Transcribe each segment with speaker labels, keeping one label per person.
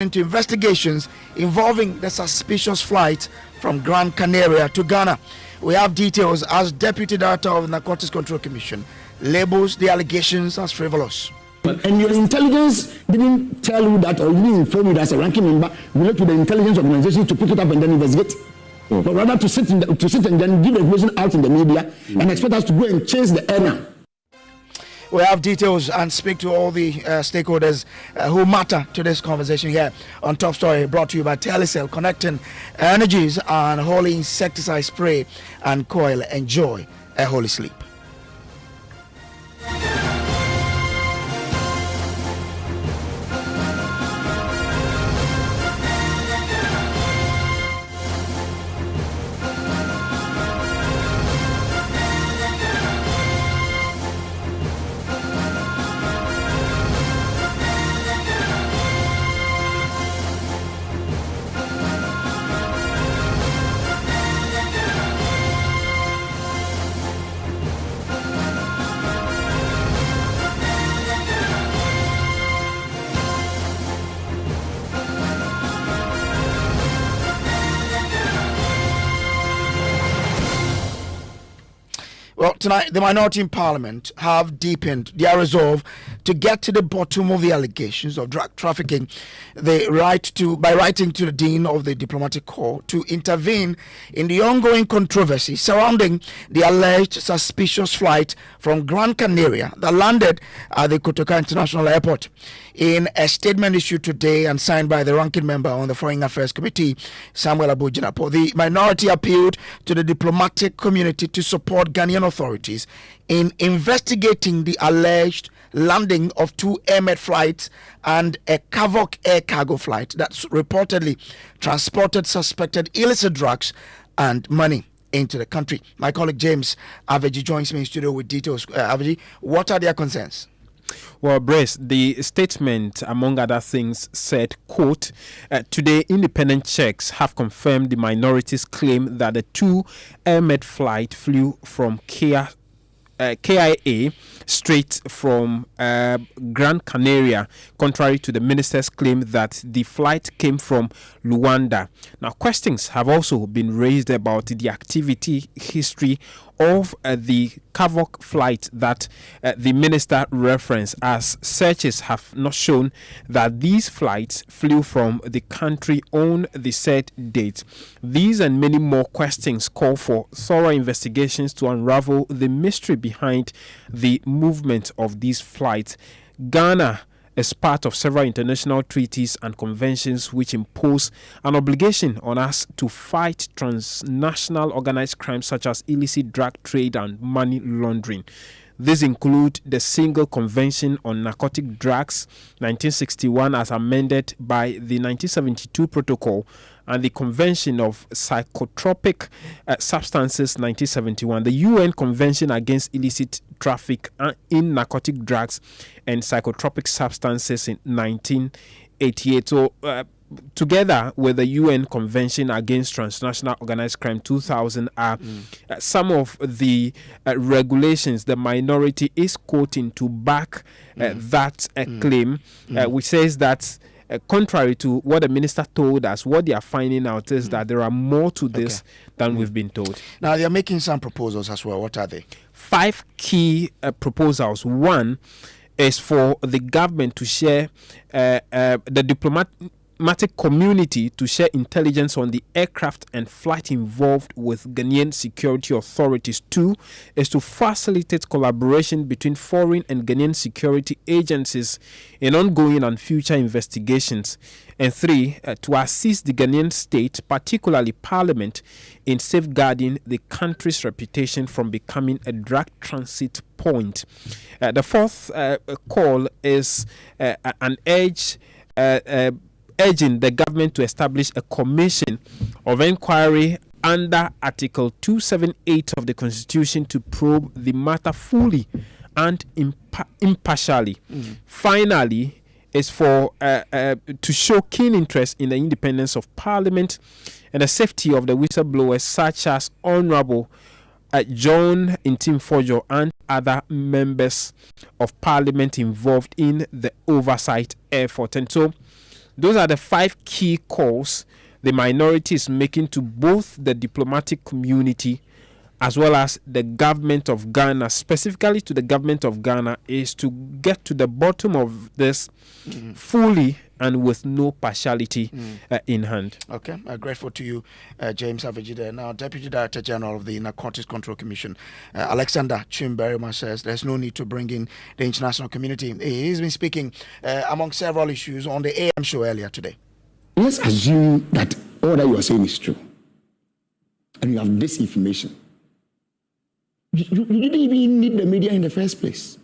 Speaker 1: into investigations involving the suspicious flight from Gran Canaria to Ghana. We have details as Deputy Director of the Narcotics Control Commission labels the allegations as frivolous.
Speaker 2: And your intelligence didn't tell you that, or you didn't inform you that as a ranking member, relate to the intelligence organization to pick it up and then investigate. But rather to sit and then give the information out in the media and expect us to go and chase the earner.
Speaker 1: We have details and speak to all the stakeholders who matter to this conversation here on Top Story, brought to you by Telecel, connecting energies and holy insecticide spray and coil. Enjoy a holy sleep. Well, tonight, the minority in Parliament have deepened their resolve to get to the bottom of the allegations of drug trafficking. By writing to the Dean of the Diplomatic Corps to intervene in the ongoing controversy surrounding the alleged suspicious flight from Gran Canaria that landed at the Kojo International Airport. In a statement issued today and signed by the ranking member on the Foreign Affairs Committee, Samuel Abujinapo, the minority appealed to the diplomatic community to support Ghanaian authorities in investigating the alleged landing of two airmed flights and a Kavok air cargo flight that reportedly transported suspected illicit drugs and money into the country. My colleague James Aveji joins me in studio with details. Aveji, what are their concerns?
Speaker 3: Well, Brace, the statement, among other things, said, quote, today independent checks have confirmed the minority's claim that the two airmed flight flew from KIA straight from Gran Canaria, contrary to the minister's claim that the flight came from Luanda. Now, questions have also been raised about the activity history of the Kavok flight that the minister referenced, as searches have not shown that these flights flew from the country on the said date. These and many more questions call for thorough investigations to unravel the mystery behind the movement of these flights. Ghana is part of several international treaties and conventions which impose an obligation on us to fight transnational organized crimes such as illicit drug trade and money laundering. These include the Single Convention on Narcotic Drugs, 1961, as amended by the 1972 Protocol, and the Convention of Psychotropic Substances, 1971, the UN Convention Against Illicit Traffic in Narcotic Drugs and Psychotropic Substances in 1988. So, together with the UN Convention Against Transnational Organized Crime 2000 are some of the regulations the minority is quoting to back that claim, which says that contrary to what the minister told us, what they are finding out is that there are more to this than we've been told.
Speaker 1: Now, they are making some proposals as well. What are they? 5
Speaker 3: key proposals. One is for the government to share the diplomatic community to share intelligence on the aircraft and flight involved with Ghanaian security authorities. 2 is to facilitate collaboration between foreign and Ghanaian security agencies in ongoing and future investigations. And 3, to assist the Ghanaian state, particularly Parliament, in safeguarding the country's reputation from becoming a drug transit point. The 4th call is an urging the government to establish a commission of inquiry under Article 278 of the Constitution to probe the matter fully and impartially. Finally, is for to show keen interest in the independence of Parliament and the safety of the whistleblowers, such as Honourable John Kojo and other members of Parliament involved in the oversight effort. And so Those are the 5 key calls the minority is making to both the diplomatic community as well as the government of Ghana, specifically to the government of Ghana, is to get to the bottom of this fully and with no partiality in hand.
Speaker 1: Okay, grateful to you, James Aviji there. Now, Deputy Director General of the Narcotics Control Commission, Alexander Chimberima, says there's no need to bring in the international community. He's been speaking among several issues on the AM show earlier today.
Speaker 2: Let's assume that all that you are saying is true, and you have this information. You didn't even need the media in the first place.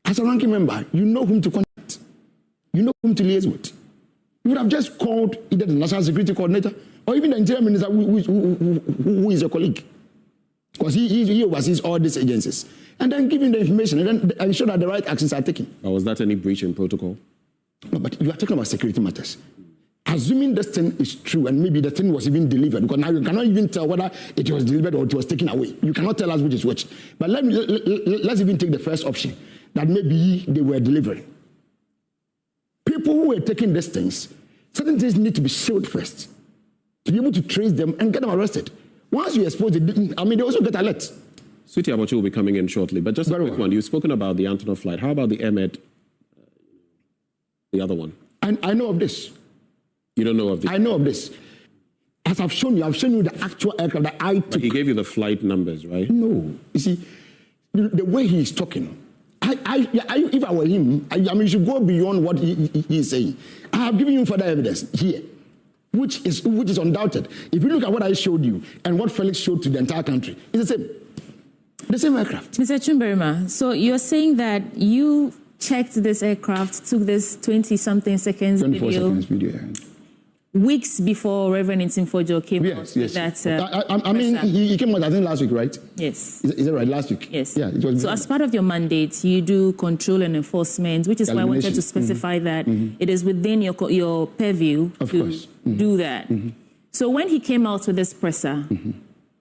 Speaker 2: As a ranking member, you know whom to contact. You know whom to liaise with. You would have just called either the National Security Coordinator or even the Interior Minister who is your colleague. Because he oversees all these agencies. And then give him the information and then ensure that the right actions are taken.
Speaker 4: Was that any breach in protocol?
Speaker 2: No, but you are talking about security matters. Assuming this thing is true and maybe the thing was even delivered, because now you cannot even tell whether it was delivered or it was taken away. You cannot tell us which is which. But let's even take the first option, that maybe they were delivering. People who were taking these things, certain things need to be showed first to be able to trace them and get them arrested. Once you expose it, they also get alert.
Speaker 4: Sweetie Abachi will be coming in shortly, but just a quick one. You've spoken about the Antonov flight. How about the Ahmed, the other one?
Speaker 2: I know of this.
Speaker 4: You don't know of this?
Speaker 2: I know of this. As I've shown you the actual aircraft that I took.
Speaker 4: But he gave you the flight numbers, right?
Speaker 2: No. You see, the way he is talking, if I were him, you should go beyond what he is saying. I have given you further evidence here, which is undoubted. If you look at what I showed you and what Felix showed to the entire country, it's the same. The same aircraft.
Speaker 5: Mr. Chimberima, so you're saying that you checked this aircraft, took this 20-something seconds
Speaker 2: 24
Speaker 5: video,
Speaker 2: seconds video, yeah.
Speaker 5: Weeks before Reverend Ntimfojo came out with that.
Speaker 2: He came out, I think, last week, right?
Speaker 5: Yes.
Speaker 2: Is that right? Last week?
Speaker 5: Yes.
Speaker 2: Yeah. It was
Speaker 5: so as part of your mandate, you do control and enforcement, which is why I wanted to specify that it is within your purview to do that. So when he came out with this presser,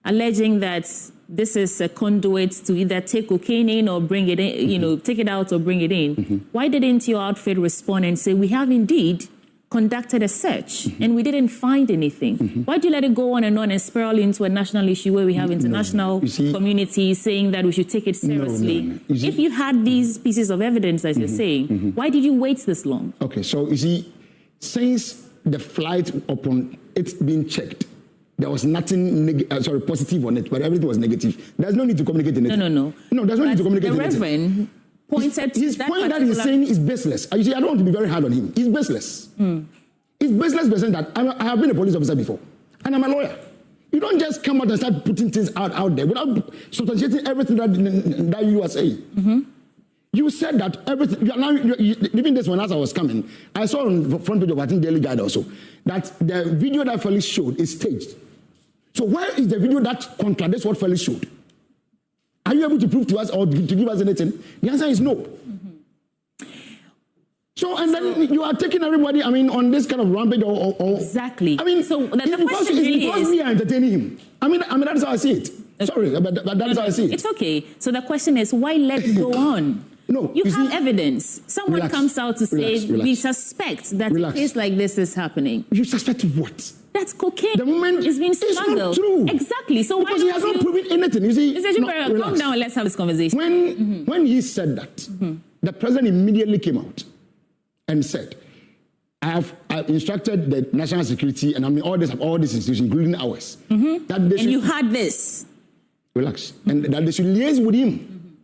Speaker 5: alleging that this is a conduit to either take cocaine in or bring it in, take it out or bring it in, why didn't your outfit respond and say, we have indeed conducted a search and we didn't find anything? Why do you let it go on and spiral into a national issue where we have international communities saying that we should take it seriously? If you had these pieces of evidence, as you're saying, why did you wait this long?
Speaker 2: Okay, so you see, since the flight upon it being checked, there was nothing positive on it, but everything was negative. There's no need to communicate anything.
Speaker 5: No,
Speaker 2: there's no need to communicate
Speaker 5: the
Speaker 2: anything.
Speaker 5: Reverend pointed
Speaker 2: his point that he's saying is baseless. You see, I don't want to be very hard on him. He's baseless. He's baseless person that I have been a police officer before, and I'm a lawyer. You don't just come out and start putting things out there without substantiating everything that you are saying. You said that everything. Even this one, as I was coming, I saw on the front page of I think Daily Guide also that the video that Felix showed is staged. So where is the video that contradicts what Felix showed? Are you able to prove to us or to give us anything? The answer is no. So, and then you are taking everybody, on this kind of rampage or
Speaker 5: exactly. So the
Speaker 2: question really is, we are entertaining him. That's how I see it. Okay. Sorry, but that's how I see it.
Speaker 5: It's okay. So the question is, why let it go on?
Speaker 2: No,
Speaker 5: you have evidence. Someone comes out to say, we suspect that a case like this is happening.
Speaker 2: You suspect what?
Speaker 5: That's cocaine.
Speaker 2: The moment
Speaker 5: is being smuggled.
Speaker 2: It's not true.
Speaker 5: Exactly. So
Speaker 2: because he has not proven anything. You see,
Speaker 5: Mr. Calm down and let's have this conversation.
Speaker 2: When he said that, the president immediately came out and said, I've instructed the national security and all these institutions, including ours. That they
Speaker 5: you had this.
Speaker 2: Relax. And that they should liaise with him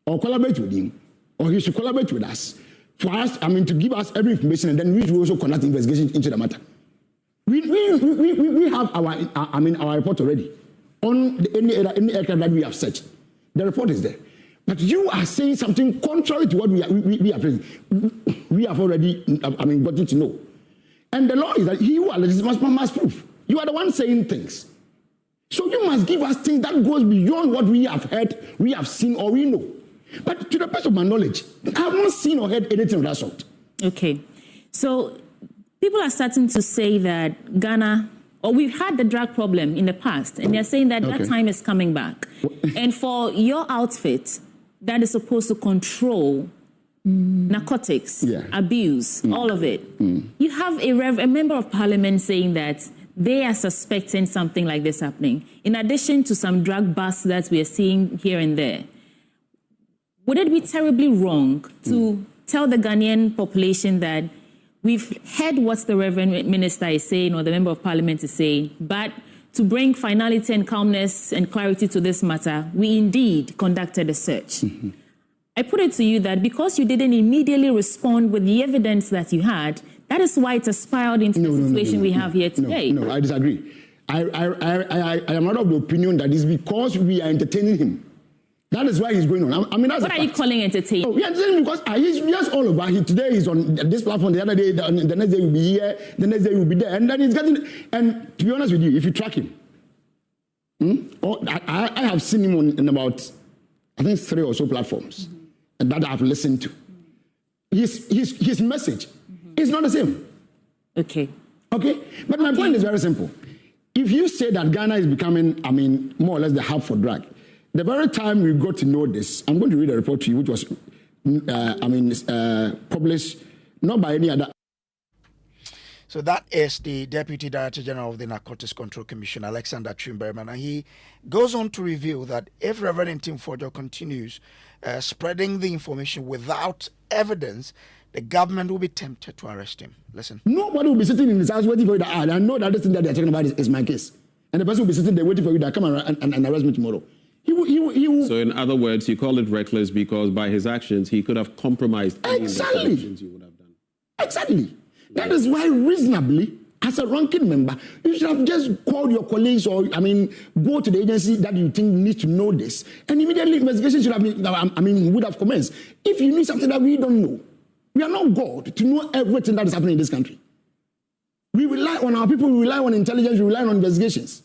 Speaker 2: or collaborate with him, or he should collaborate with us for us, to give us every information, and then we should also conduct investigation into the matter. We have our report already on any aircraft that we have searched. The report is there. But you are saying something contrary to what we are saying. We have already gotten to know. And the law is that he who alleges must prove. You are the one saying things. So you must give us things that goes beyond what we have heard, we have seen, or we know. But to the best of my knowledge, I have not seen or heard anything of that sort.
Speaker 5: Okay. So people are starting to say that Ghana, or we've had the drug problem in the past, and they're saying that that time is coming back. And for your outfit that is supposed to control narcotics, abuse, all of it. You have a member of parliament saying that they are suspecting something like this happening, in addition to some drug busts that we are seeing here and there. Would it be terribly wrong to tell the Ghanaian population that we've heard what the Reverend Minister is saying or the Member of Parliament is saying, but to bring finality and calmness and clarity to this matter, we indeed conducted a search? I put it to you that because you didn't immediately respond with the evidence that you had, that is why it has spiraled into the situation we have here today.
Speaker 2: No, I disagree. I am not of the opinion that it's because we are entertaining him. That is why he's going on. I mean, that's
Speaker 5: what are you calling entertaining?
Speaker 2: Oh, we are entertaining because he's just all over. Today he's on this platform. The other day, the next day he'll be here. The next day he'll be there. And then he's getting. And to be honest with you, if you track him, I have seen him on about, I think, 3 or so platforms that I've listened to. His message is not the same.
Speaker 5: Okay.
Speaker 2: But my point is very simple. If you say that Ghana is becoming, more or less the hub for drug, the very time we got to know this, I'm going to read a report to you, which was, published not by any other.
Speaker 1: So that is the Deputy Director General of the Narcotics Control Commission, Alexander Chimberman, and he goes on to reveal that if Reverend Tim Kojo continues spreading the information without evidence, the government will be tempted to arrest him. Listen.
Speaker 2: Nobody will be sitting in his house waiting for you to add. I know that this thing that they're talking about is my case. And the person will be sitting there waiting for you to come and arrest me tomorrow. He will.
Speaker 4: So in other words, you call it reckless because by his actions, he could have compromised any of the actions you would have done.
Speaker 2: Exactly. That is why reasonably, as a ranking member, you should have just called your colleagues or, go to the agency that you think needs to know this. And immediately investigation should have been, would have commenced. If you need something that we don't know, we are not God to know everything that is happening in this country. We rely on our people, we rely on intelligence, we rely on investigations.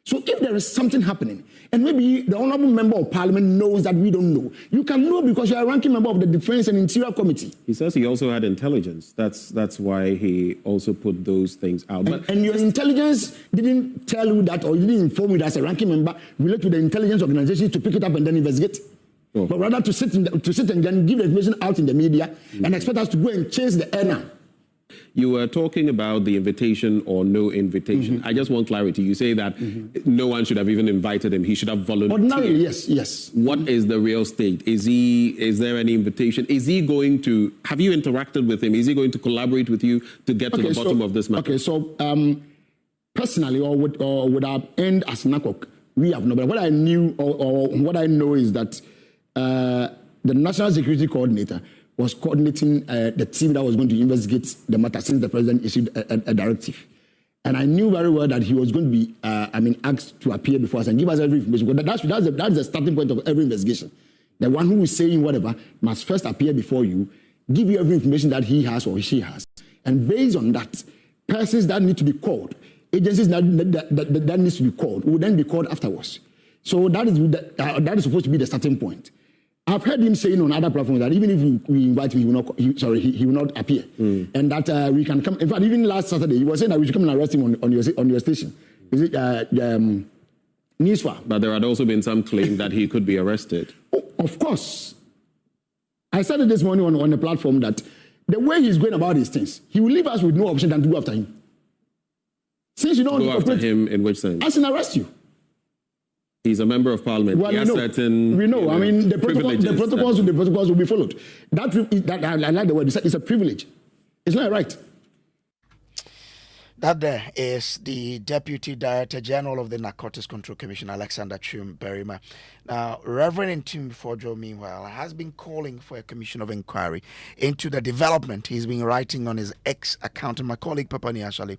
Speaker 2: So if there is something happening, and maybe the Honourable Member of Parliament knows that we don't know, you can know because you are a ranking member of the Defence and Interior Committee.
Speaker 4: He says he also had intelligence. That's why he also put those things out.
Speaker 2: And your intelligence didn't tell you that, or you didn't inform you that as a ranking member, relate to the intelligence organization to pick it up and then investigate.
Speaker 4: Oh.
Speaker 2: But rather to sit and then give the information out in the media and expect us to go and chase the air.
Speaker 4: You were talking about the invitation or no invitation. I just want clarity. You say that no one should have even invited him. He should have volunteered.
Speaker 2: Ordinarily, yes.
Speaker 4: What is the real state? Is there any invitation? Is he going to, have you interacted with him? Is he going to collaborate with you to get to the bottom of this matter?
Speaker 2: Okay, so personally, or would our end as NACOC, we have no, but what I knew or what I know is that the National Security Coordinator was coordinating the team that was going to investigate the matter since the president issued a directive. And I knew very well that he was going to be, asked to appear before us and give us every information. But that's the starting point of every investigation. The one who is saying whatever must first appear before you, give you every information that he has or she has. And based on that, persons that need to be called, agencies that needs to be called, will then be called afterwards. So that is supposed to be the starting point. I've heard him saying on other platforms that even if we invite him, he will not appear. And that we can come. In fact, even last Saturday, he was saying that we should come and arrest him on your station. Is it Newsfar?
Speaker 4: But there had also been some claim that he could be arrested.
Speaker 2: Oh, of course. I said it this morning on the platform that the way he's going about these things, he will leave us with no option than to go after him. Since you don't
Speaker 4: go after him in which sense?
Speaker 2: As in arrest you.
Speaker 4: He's a member of parliament.
Speaker 2: Well,
Speaker 4: he has certain.
Speaker 2: We know. The protocols will be followed. That I like the word. It's a privilege. It's not a right.
Speaker 1: That there is the Deputy Director General of the Narcotics Control Commission, Alexander Chimberman. Now, Reverend Tim Kojo, meanwhile, has been calling for a commission of inquiry into the development he's been writing on his X account. And my colleague Papani actually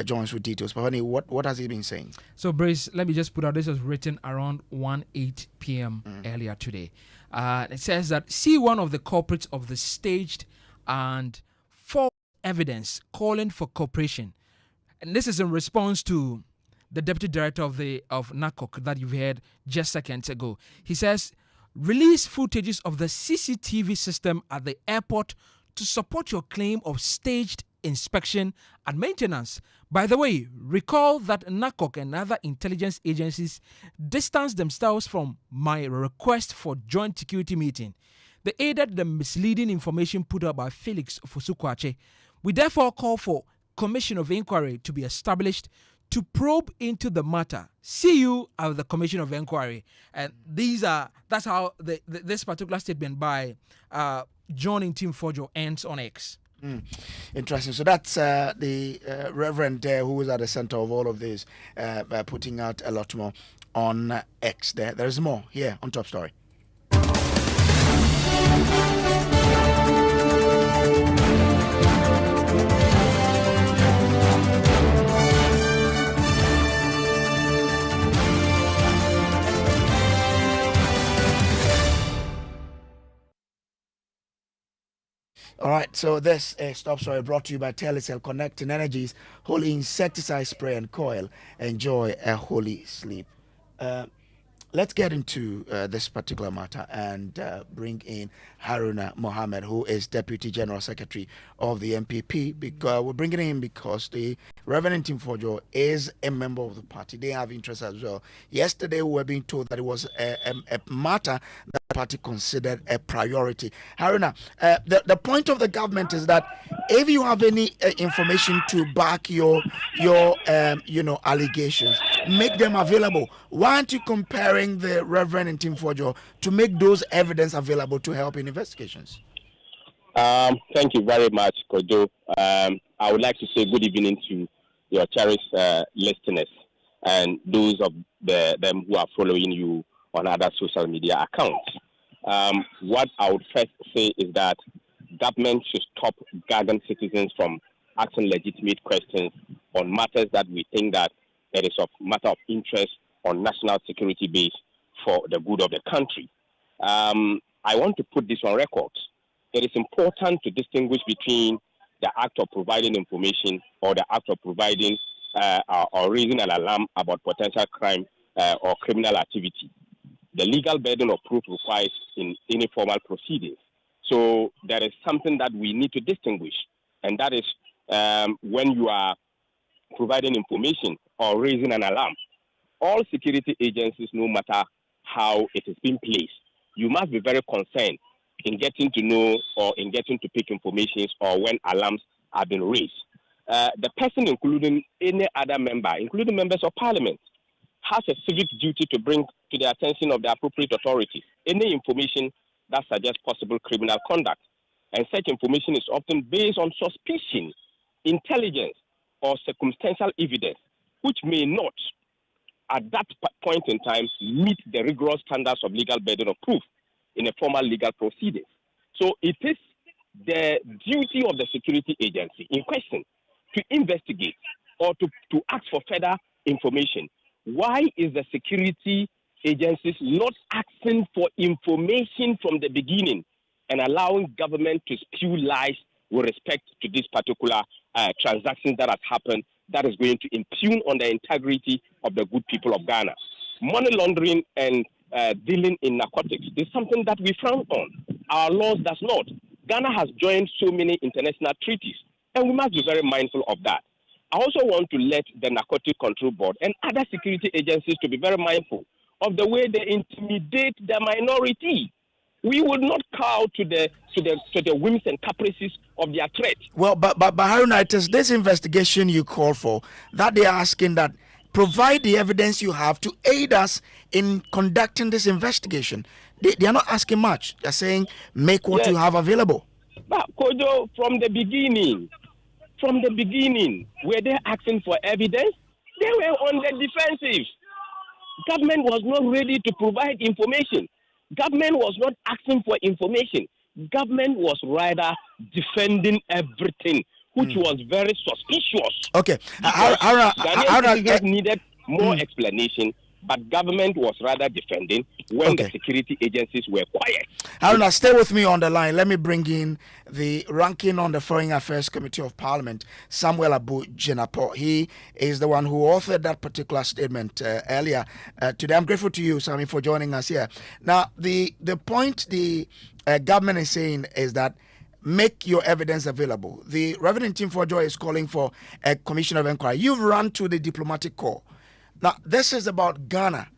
Speaker 1: joins with details. Papani, what has he been saying?
Speaker 6: So, Brace, let me just put out, this was written around 1:08 p.m. earlier today. It says that, see one of the culprits of the staged and false evidence calling for cooperation. And this is in response to the Deputy Director of NACOC that you've heard just seconds ago. He says, release footages of the CCTV system at the airport to support your claim of staged inspection and maintenance. By the way, recall that NACOC and other intelligence agencies distanced themselves from my request for joint security meeting. They aided the misleading information put out by Felix Fusukwache. We therefore call for Commission of Inquiry to be established to probe into the matter. See you at the Commission of Inquiry. And that's how this particular statement by John Intim Kojo ends on X.
Speaker 1: Interesting. So that's the Reverend who was at the center of all of this, putting out a lot more on X. There's more here on Top Story. All right, so this Stop Story brought to you by Telecel, connecting energies, holy insecticide spray and coil. Enjoy a holy sleep. Let's get into this particular matter and bring in Haruna Mohammed, who is Deputy General Secretary of the MPP. Because we're bringing him because the Reverend Tim Kojo is a member of the party. They have interest as well. Yesterday, we were being told that it was a matter that the party considered a priority. Haruna, the point of the government is that if you have any information to back your allegations, make them available. Why aren't you comparing the Reverend Tim Kojo to make those evidence available to help in investigations?
Speaker 7: Thank you very much, Kojo. I would like to say good evening to your cherished listeners and those of them who are following you on other social media accounts. What I would first say is that government should stop gagging citizens from asking legitimate questions on matters that we think that it is of matter of interest on national security base for the good of the country. I want to put this on record. It is important to distinguish between the act of providing information or the act of providing or raising an alarm about potential crime or criminal activity. The legal burden of proof requires in any formal proceedings. So there is something that we need to distinguish, and that is when you are providing information or raising an alarm. All security agencies, no matter how it is being placed, you must be very concerned in getting to know or in getting to pick information or when alarms have been raised. The person, including any other member, including members of parliament, has a civic duty to bring to the attention of the appropriate authorities any information that suggests possible criminal conduct. And such information is often based on suspicion, intelligence, or circumstantial evidence, which may not, at that point in time, meet the rigorous standards of legal burden of proof in a formal legal proceedings. So it is the duty of the security agency in question to investigate or to ask for further information. Why is the security agencies not asking for information from the beginning and allowing government to spew lies with respect to this particular transaction that has happened that is going to impugn on the integrity of the good people of Ghana? Money laundering and dealing in narcotics is something that we frown on. Our laws does not. Ghana has joined so many international treaties, and we must be very mindful of that. I also want to let the Narcotic Control Board and other security agencies to be very mindful of the way they intimidate the minority. We would not cow to the whims and caprices of their threat.
Speaker 1: Well, but Haruna, it is this investigation you call for that they are asking that provide the evidence you have to aid us in conducting this investigation. They are not asking much. They're saying make what you have available.
Speaker 7: But Kojo, from the beginning, were they asking for evidence? They were on the defensive. Government was not ready to provide information. Government was not asking for information. Government was rather defending everything, which was very suspicious.
Speaker 1: Okay.
Speaker 7: Ghanaian needed more explanation, but government was rather defending when the security agencies were quiet.
Speaker 1: Haruna, stay with me on the line. Let me bring in the ranking on the Foreign Affairs Committee of Parliament, Samuel Abu Jenapo. He is the one who authored that particular statement earlier today. I'm grateful to you, Sami, for joining us here. Now, the point the government is saying is that make your evidence available. The Reverend Tim Kojo is calling for a commission of inquiry. You've run to the diplomatic corps. Now, this is about Ghana.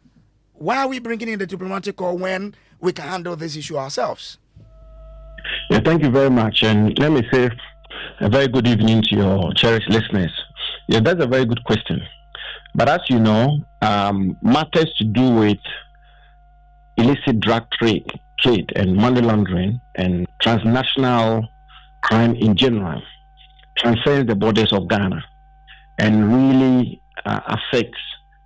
Speaker 1: Why are we bringing in the diplomatic corps when we can handle this issue ourselves?
Speaker 8: Yeah, thank you very much. And let me say a very good evening to your cherished listeners. Yeah, that's a very good question. But as you know, matters to do with illicit drug trade and money laundering and transnational crime in general transcends the borders of Ghana and really affects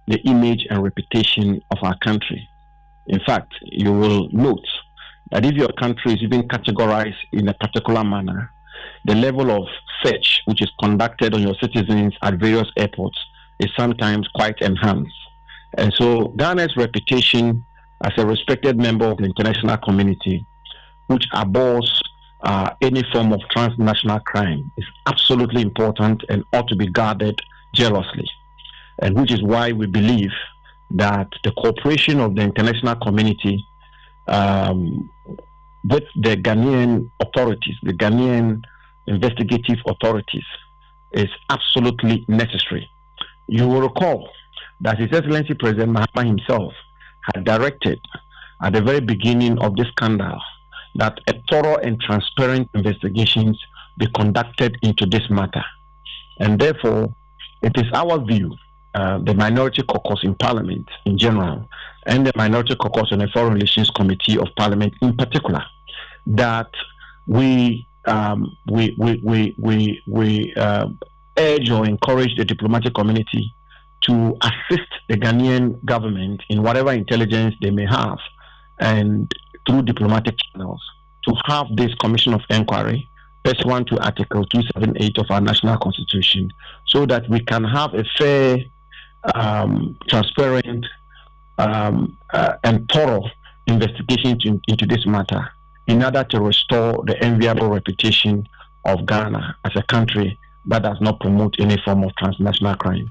Speaker 8: the image and reputation of our country. In fact, you will note that if your country is even categorized in a particular manner, the level of search which is conducted on your citizens at various airports is sometimes quite enhanced. And so Ghana's reputation as a respected member of the international community, which abhors any form of transnational crime, is absolutely important and ought to be guarded jealously. And which is why we believe that the cooperation of the international community with the Ghanaian authorities, the Ghanaian investigative authorities, is absolutely necessary. You will recall that His Excellency President Mahama himself had directed at the very beginning of this scandal that a thorough and transparent investigations be conducted into this matter. And therefore, it is our view, the Minority Caucus in Parliament in general, and the Minority Caucus on the Foreign Relations Committee of Parliament in particular, that we urge or encourage the diplomatic community to assist the Ghanaian government in whatever intelligence they may have, and through diplomatic channels, to have this commission of inquiry pursuant to Article 278 of our national constitution, so that we can have a fair, transparent, and thorough investigation into this matter, in order to restore the enviable reputation of Ghana as a country that does not promote any form of transnational crime.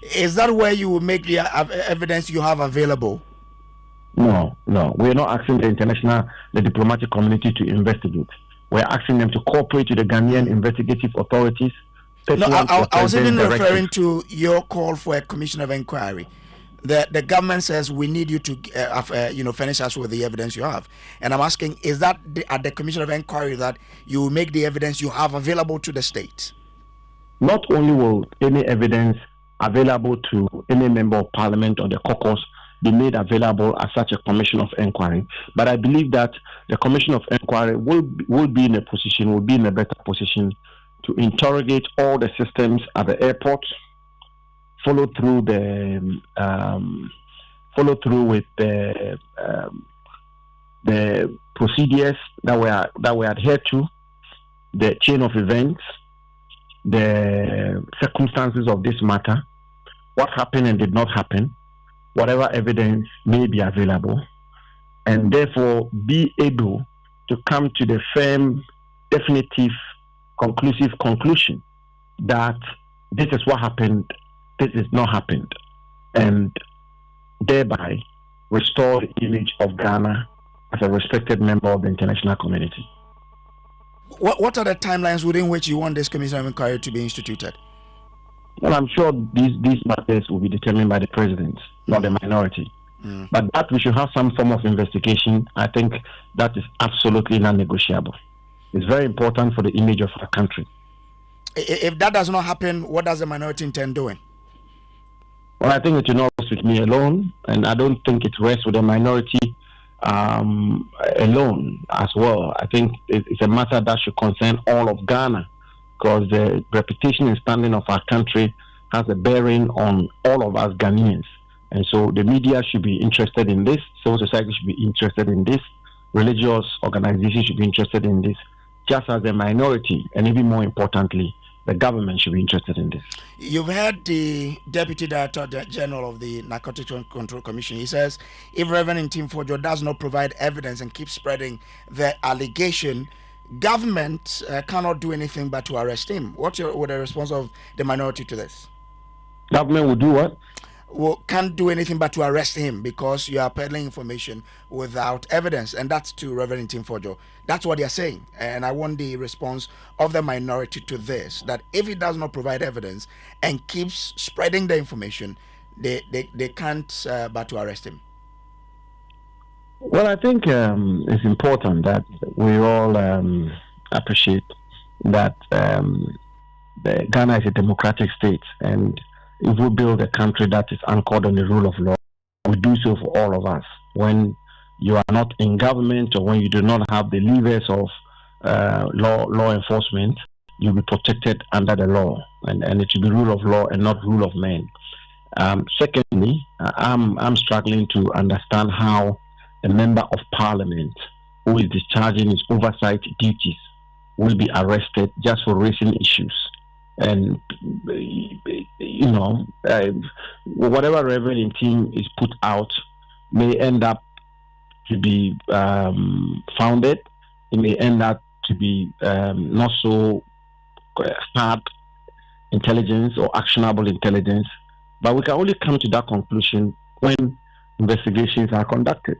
Speaker 1: Is that where you will make the evidence you have available?
Speaker 8: No. We're not asking the diplomatic community to investigate. We're asking them to cooperate with the Ghanaian investigative authorities.
Speaker 1: No, I was even referring to your call for a commission of inquiry. The government says we need you to furnish us with the evidence you have, and I'm asking, is that at the commission of inquiry that you will make the evidence you have available to the state?
Speaker 8: Not only will any evidence available to any member of parliament or the caucus be made available as such a commission of inquiry, but I believe that the commission of inquiry will be in a better position to interrogate all the systems at the airport, follow through with the procedures that were adhered to, the chain of events, the circumstances of this matter, what happened and did not happen, whatever evidence may be available, and therefore be able to come to the firm, definitive, conclusive conclusion that this is what happened, this is not happened, and thereby restore the image of Ghana as a respected member of the international community.
Speaker 1: What are the timelines within which you want this commission of inquiry to be instituted?
Speaker 8: Well, I'm sure these matters will be determined by the president, not the minority. But that we should have some form of investigation, I think that is absolutely non-negotiable. It's very important for the image of our country.
Speaker 1: If that does not happen, what does the minority intend doing?
Speaker 8: Well, I think it will not rest with me alone, and I don't think it rests with the minority alone as well. I think it's a matter that should concern all of Ghana, because the reputation and standing of our country has a bearing on all of us Ghanaians. And so the media should be interested in this, civil society should be interested in this, religious organizations should be interested in this, just as the minority, and even more importantly, the government should be interested in this.
Speaker 1: You've heard the Deputy Director General of the Narcotics Control Commission. He says if Reverend Tim Kojo does not provide evidence and keeps spreading the allegation, government cannot do anything but to arrest him. What's the response of the minority to this?
Speaker 8: Government will do what?
Speaker 1: Well, can't do anything but to arrest him because you are peddling information without evidence, and that's to Reverend Tim Kojo. That's what they're saying, and I want the response of the minority to this, that if he does not provide evidence and keeps spreading the information, they can't but to arrest him.
Speaker 8: Well, I think it's important that we all appreciate that Ghana is a democratic state, and if we build a country that is anchored on the rule of law, we do so for all of us. When you are not in government or when you do not have the levers of law enforcement, you'll be protected under the law, and it should be rule of law and not rule of men. Secondly, I'm struggling to understand how a member of parliament who is discharging his oversight duties will be arrested just for raising issues. And, whatever Reverend team is put out may end up to be founded. It may end up to be not so hard intelligence or actionable intelligence. But we can only come to that conclusion when investigations are conducted.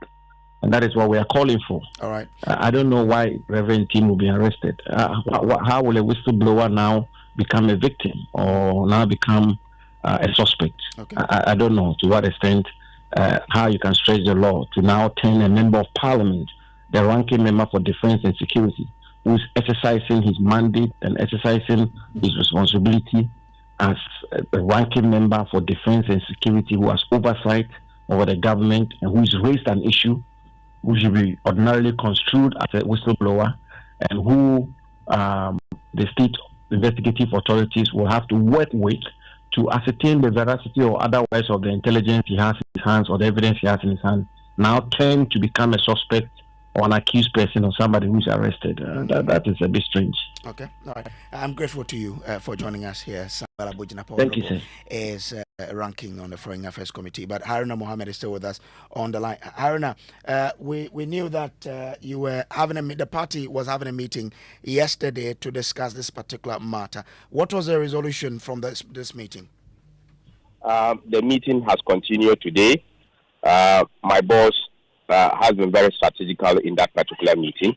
Speaker 8: And that is what we are calling for.
Speaker 1: All right.
Speaker 8: I don't know why Reverend Tim will be arrested. How will a whistleblower now become a victim or now become a suspect?
Speaker 1: Okay.
Speaker 8: I don't know to what extent how you can stretch the law to now turn a member of parliament, the ranking member for defense and security, who is exercising his mandate and exercising his responsibility as a ranking member for defense and security, who has oversight over the government and who has raised an issue, who should be ordinarily construed as a whistleblower, and who the state investigative authorities will have to work with to ascertain the veracity or otherwise of the intelligence he has in his hands or the evidence he has in his hands, now turn to become a suspect or an accused person or somebody who's arrested. That is a bit strange.
Speaker 1: Okay, all right. I'm grateful to you for joining us here.
Speaker 8: Thank you, sir.
Speaker 1: Is ranking on the Foreign Affairs Committee, but Haruna Mohammed is still with us on the line. Haruna, we knew that you were the party was having a meeting yesterday to discuss this particular matter. What was the resolution from this meeting?
Speaker 7: The meeting has continued today. My boss has been very strategical in that particular meeting.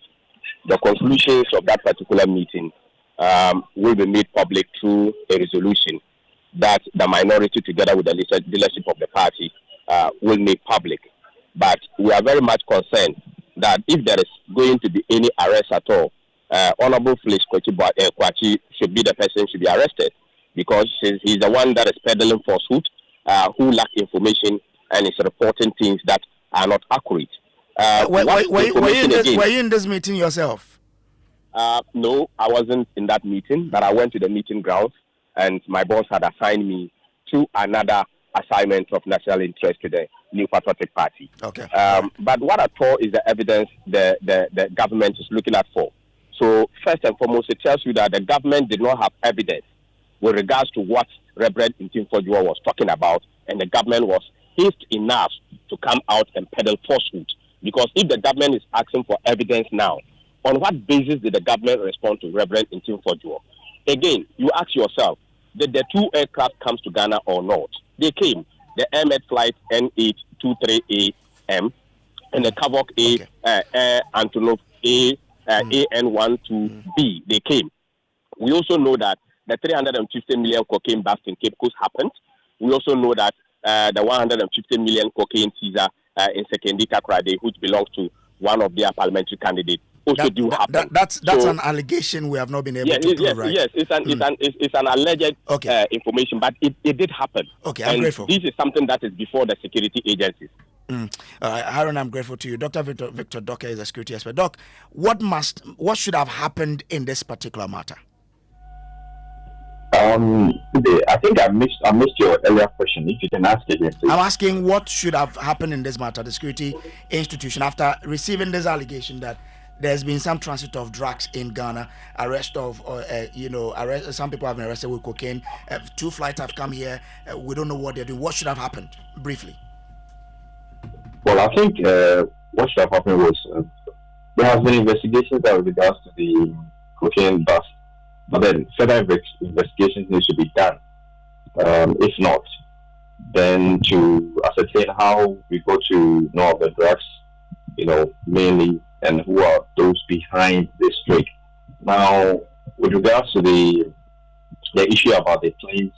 Speaker 7: The conclusions of that particular meeting will be made public through a resolution that the minority, together with the leadership of the party, will make public. But we are very much concerned that if there is going to be any arrest at all, Honorable Felix Kwachi should be the person to be arrested, because he's the one that is peddling falsehood, who lack information and is reporting things that are not accurate.
Speaker 1: Were you in this meeting yourself?
Speaker 7: No, I wasn't in that meeting, but I went to the meeting grounds, and my boss had assigned me to another assignment of national interest to the New Patriotic Party.
Speaker 1: Okay.
Speaker 7: But what I thought is the evidence the government is looking at for. So first and foremost, it tells you that the government did not have evidence with regards to what Reverend Ntimfojua was talking about, and the government was hasty enough to come out and peddle falsehood. Because if the government is asking for evidence now, on what basis did the government respond to Reverend Ntimfojua? Again, you ask yourself, did the two aircraft come to Ghana or not? They came. The Airmed flight N823AM and the Kavok Air Antonov AN12B, they came. We also know that the 350 million cocaine bust in Cape Coast happened. We also know that the 150 million cocaine teaser in Sekendi Takrade, which belongs to one of their parliamentary candidates, also happen.
Speaker 1: That's an allegation we have not been able to prove, right?
Speaker 7: Yes, it's an alleged information, but it did happen.
Speaker 1: Okay, I'm grateful.
Speaker 7: This is something that is before the security agencies.
Speaker 1: Aaron, I'm grateful to you. Dr. Victor Docker is a security expert. Doc, what should have happened in this particular matter?
Speaker 9: I think I missed your earlier question. If you can ask it again, please.
Speaker 1: I'm asking what should have happened in this matter, the security institution, after receiving this allegation that there's been some transit of drugs in Ghana, arrest of, some people have been arrested with cocaine. 2 flights have come here. We don't know what they're doing. What should have happened, briefly?
Speaker 9: Well, I think what should have happened was there has been investigations with regards to the cocaine bust, but then further investigations need to be done. If not, then to ascertain how we go to know of the drugs, mainly, and who are those behind this trade. Now, with regards to the issue about the planes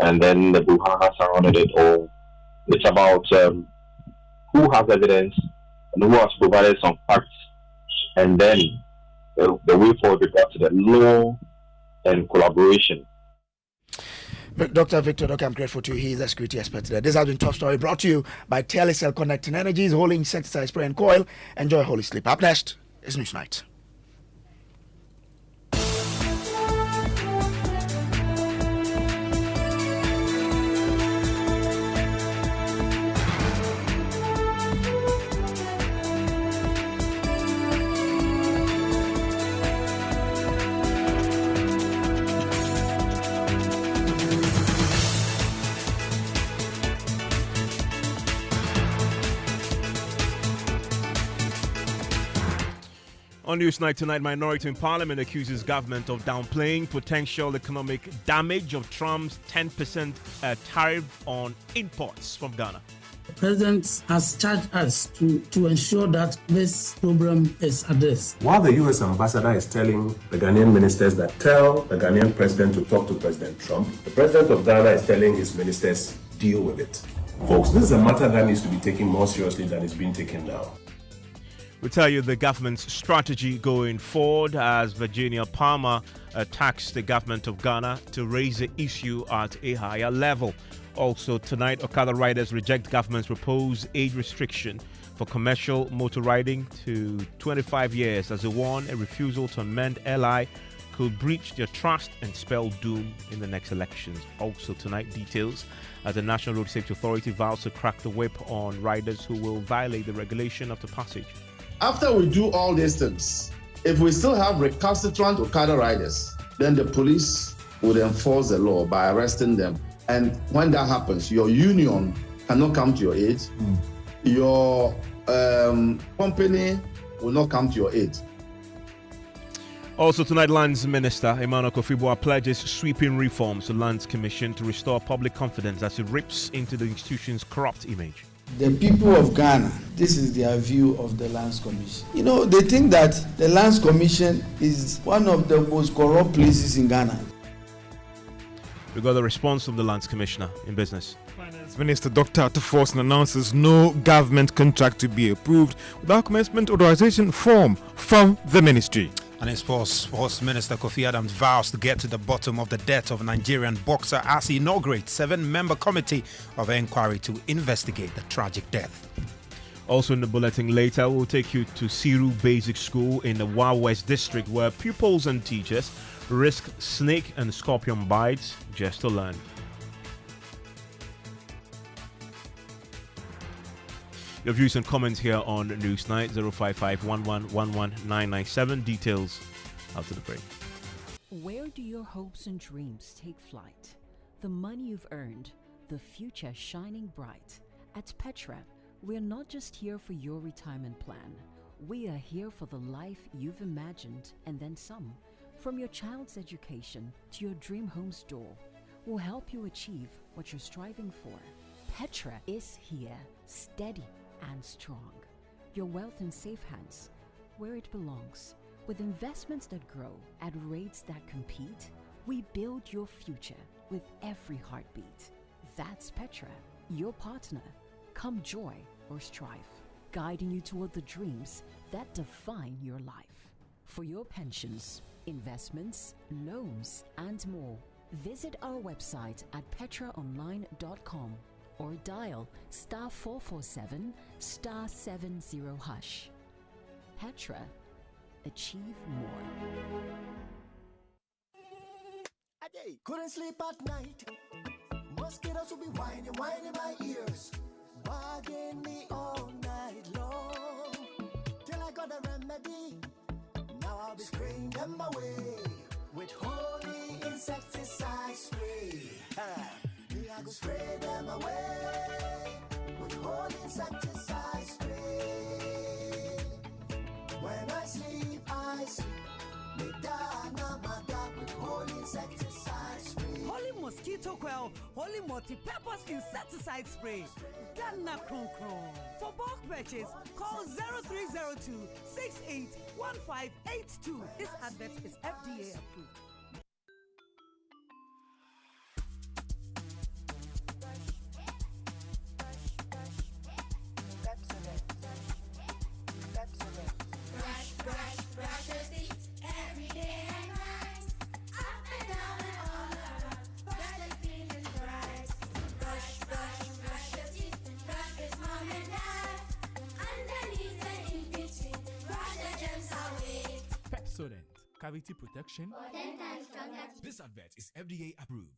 Speaker 9: and then the brouhaha surrounding it all, it's about who has evidence and who has provided some facts, and then the way forward regards to the law and collaboration.
Speaker 1: Dr. Victor, I'm grateful to you. He is a security expert today. This has been Top Story, brought to you by Telecel Connecting Energies, Holy Insecticide Spray and Coil. Enjoy Holy Sleep. Up next is Newsnight.
Speaker 10: On Newsnight tonight, minority in parliament accuses government of downplaying potential economic damage of Trump's 10% tariff on imports from Ghana.
Speaker 11: The president has charged us to ensure that this problem is addressed.
Speaker 12: While the U.S. ambassador is telling the Ghanaian ministers that tell the Ghanaian president to talk to President Trump, the president of Ghana is telling his ministers, deal with it. Folks, this is a matter that needs to be taken more seriously than it's being taken now.
Speaker 10: We'll tell you the government's strategy going forward as Virginia Palmer attacks the government of Ghana to raise the issue at a higher level. Also tonight, Okada riders reject government's proposed age restriction for commercial motor riding to 25 years as they warn a refusal to amend LI could breach their trust and spell doom in the next elections. Also tonight, details as the National Road Safety Authority vows to crack the whip on riders who will violate the regulation of the passage.
Speaker 13: After we do all these things, if we still have recalcitrant Okada riders, then the police would enforce the law by arresting them. And when that happens, your union cannot come to your aid. Your company will not come to your aid.
Speaker 10: Also tonight, Lands Minister Emmanuel Kofi-Boa pledges sweeping reforms to Lands Commission to restore public confidence as it rips into the institution's corrupt image.
Speaker 14: The people of Ghana, this is their view of the Lands Commission. You know, they think that the Lands Commission is one of the most corrupt places in Ghana.
Speaker 10: We got the response from the Lands Commissioner in business.
Speaker 15: Finance Minister Dr. Atuforson announces no government contract to be approved without commencement authorization form from the ministry.
Speaker 16: And in sports Minister Kofi Adams vows to get to the bottom of the death of a Nigerian boxer as he inaugurates 7-member committee of inquiry to investigate the tragic death.
Speaker 10: Also in the bulletin later, we'll take you to Siru Basic School in the Wa West District where pupils and teachers risk snake and scorpion bites just to learn. Your views and comments here on Newsnight 055-1111-997. Details after the break.
Speaker 17: Where do your hopes and dreams take flight? The money you've earned, the future shining bright. At Petra, we're not just here for your retirement plan. We are here for the life you've imagined and then some. From your child's education to your dream home's door, we'll help you achieve what you're striving for. Petra is here, steady and strong. Your wealth in safe hands, where it belongs. With investments that grow at rates that compete, we build your future with every heartbeat. That's Petra, your partner. Come joy or strife, guiding you toward the dreams that define your life. For your pensions, investments, loans, and more, visit our website at petraonline.com. or dial *447 *70#. Petra, achieve more.
Speaker 18: Couldn't sleep at night. Mosquitoes will be whining my ears, bugging me all night long. Till I got a remedy. Now I'll be spraying them away with holy insecticide spray. I go spray them away with holy insecticide spray. When I sleep, me dana with holy insecticide spray.
Speaker 19: Holy mosquito coil, holy multi-purpose insecticide spray. Ghana Kron Kron. For bulk purchase, call 0302 681582. This advert is FDA approved.
Speaker 20: Pepsodent, cavity protection. This advert is FDA approved.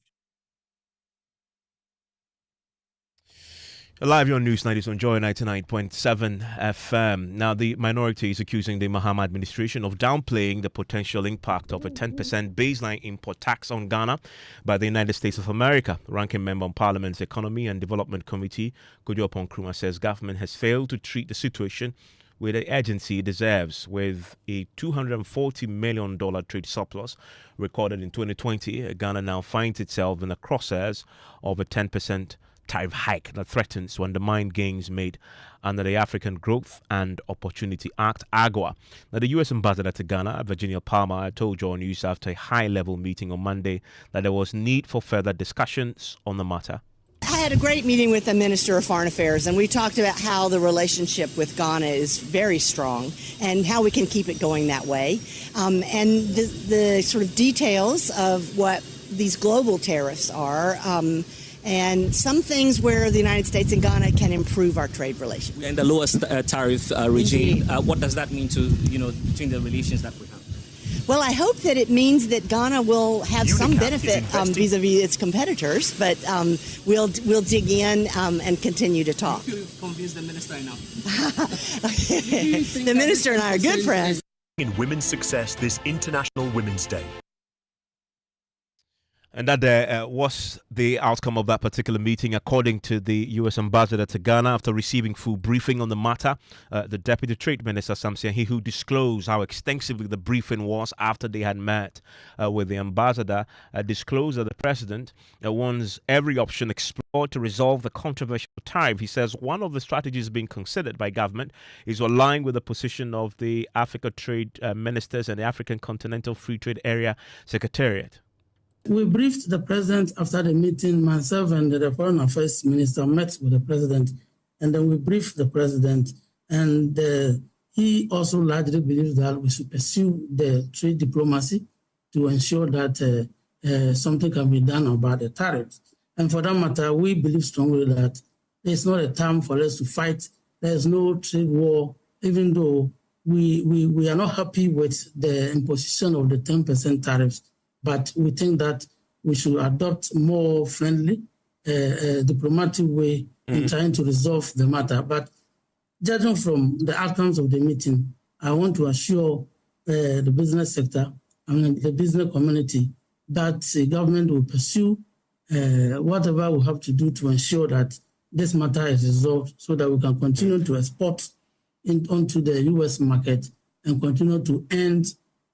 Speaker 10: Live on News 90s on Joy 99.7 FM. Now, the minority is accusing the Mahama administration of downplaying the potential impact of a 10% baseline import tax on Ghana by the United States of America. Ranking member on Parliament's Economy and Development Committee, Kojo Nkrumah, says government has failed to treat the situation with the urgency it deserves. With a $240 million trade surplus recorded in 2020, Ghana now finds itself in the crosshairs of a 10% tariff hike that threatens to undermine gains made under the African Growth and Opportunity Act, AGOA. Now, the U.S. ambassador to Ghana, Virginia Palmer, told Joy News after a high-level meeting on Monday that there was need for further discussions on the matter.
Speaker 21: I had a great meeting with the Minister of Foreign Affairs, and we talked about how the relationship with Ghana is very strong and how we can keep it going that way. And the sort of details of what these global tariffs are, and some things where the United States and Ghana can improve our trade relations.
Speaker 22: We're in the lowest tariff regime. What does that mean to, between the relations that we have?
Speaker 21: Well, I hope that it means that Ghana will have some benefit vis-a-vis its competitors, but we'll dig in and continue to talk.
Speaker 22: Do you feel you've convinced the minister enough?
Speaker 21: The minister and I are good friends.
Speaker 23: In women's success this International Women's Day.
Speaker 10: And that was the outcome of that particular meeting, according to the U.S. ambassador to Ghana. After receiving full briefing on the matter, the Deputy Trade Minister, Samson, who disclosed how extensively the briefing was after they had met with the ambassador, disclosed that the president wants every option explored to resolve the controversial tariff. He says one of the strategies being considered by government is to align with the position of the Africa Trade Ministers and the African Continental Free Trade Area Secretariat.
Speaker 11: We briefed the president after the meeting. Myself and the Foreign Affairs Minister met with the president, and then we briefed the president. And he also largely believes that we should pursue the trade diplomacy to ensure that something can be done about the tariffs. And for that matter, we believe strongly that it's not a time for us to fight. There's no trade war, even though we are not happy with the imposition of the 10% tariffs. But we think that we should adopt more friendly, diplomatic way in trying to resolve the matter. But judging from the outcomes of the meeting, I want to assure the business sector and the business community that the government will pursue whatever we have to do to ensure that this matter is resolved so that we can continue to export onto the U.S. market and continue to end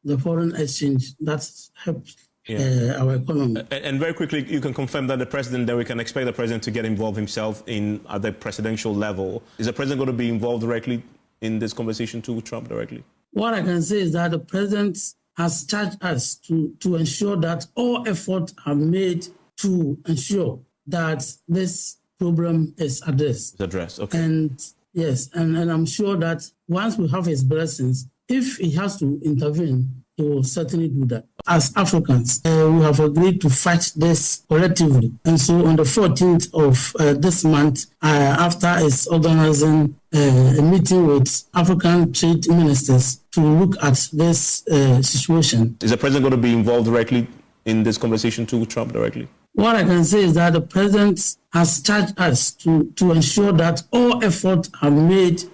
Speaker 11: the foreign exchange that helps our economy.
Speaker 10: And very quickly, you can confirm that the president, that we can expect the president to get involved himself at the presidential level. Is the president going to be involved directly in this conversation to Trump directly?
Speaker 11: What I can say is that the president has charged us to ensure that all efforts are made to ensure that this problem is addressed.
Speaker 10: Okay.
Speaker 11: And yes, and I'm sure that once we have his blessings, if he has to intervene, he will certainly do that. As Africans, we have agreed to fight this collectively. And so on the 14th of this month, after it's organizing a meeting with African trade ministers to look at this situation.
Speaker 10: Is the president going to be involved directly in this conversation to Trump directly?
Speaker 11: What I can say is that the president has charged us to ensure that all efforts are made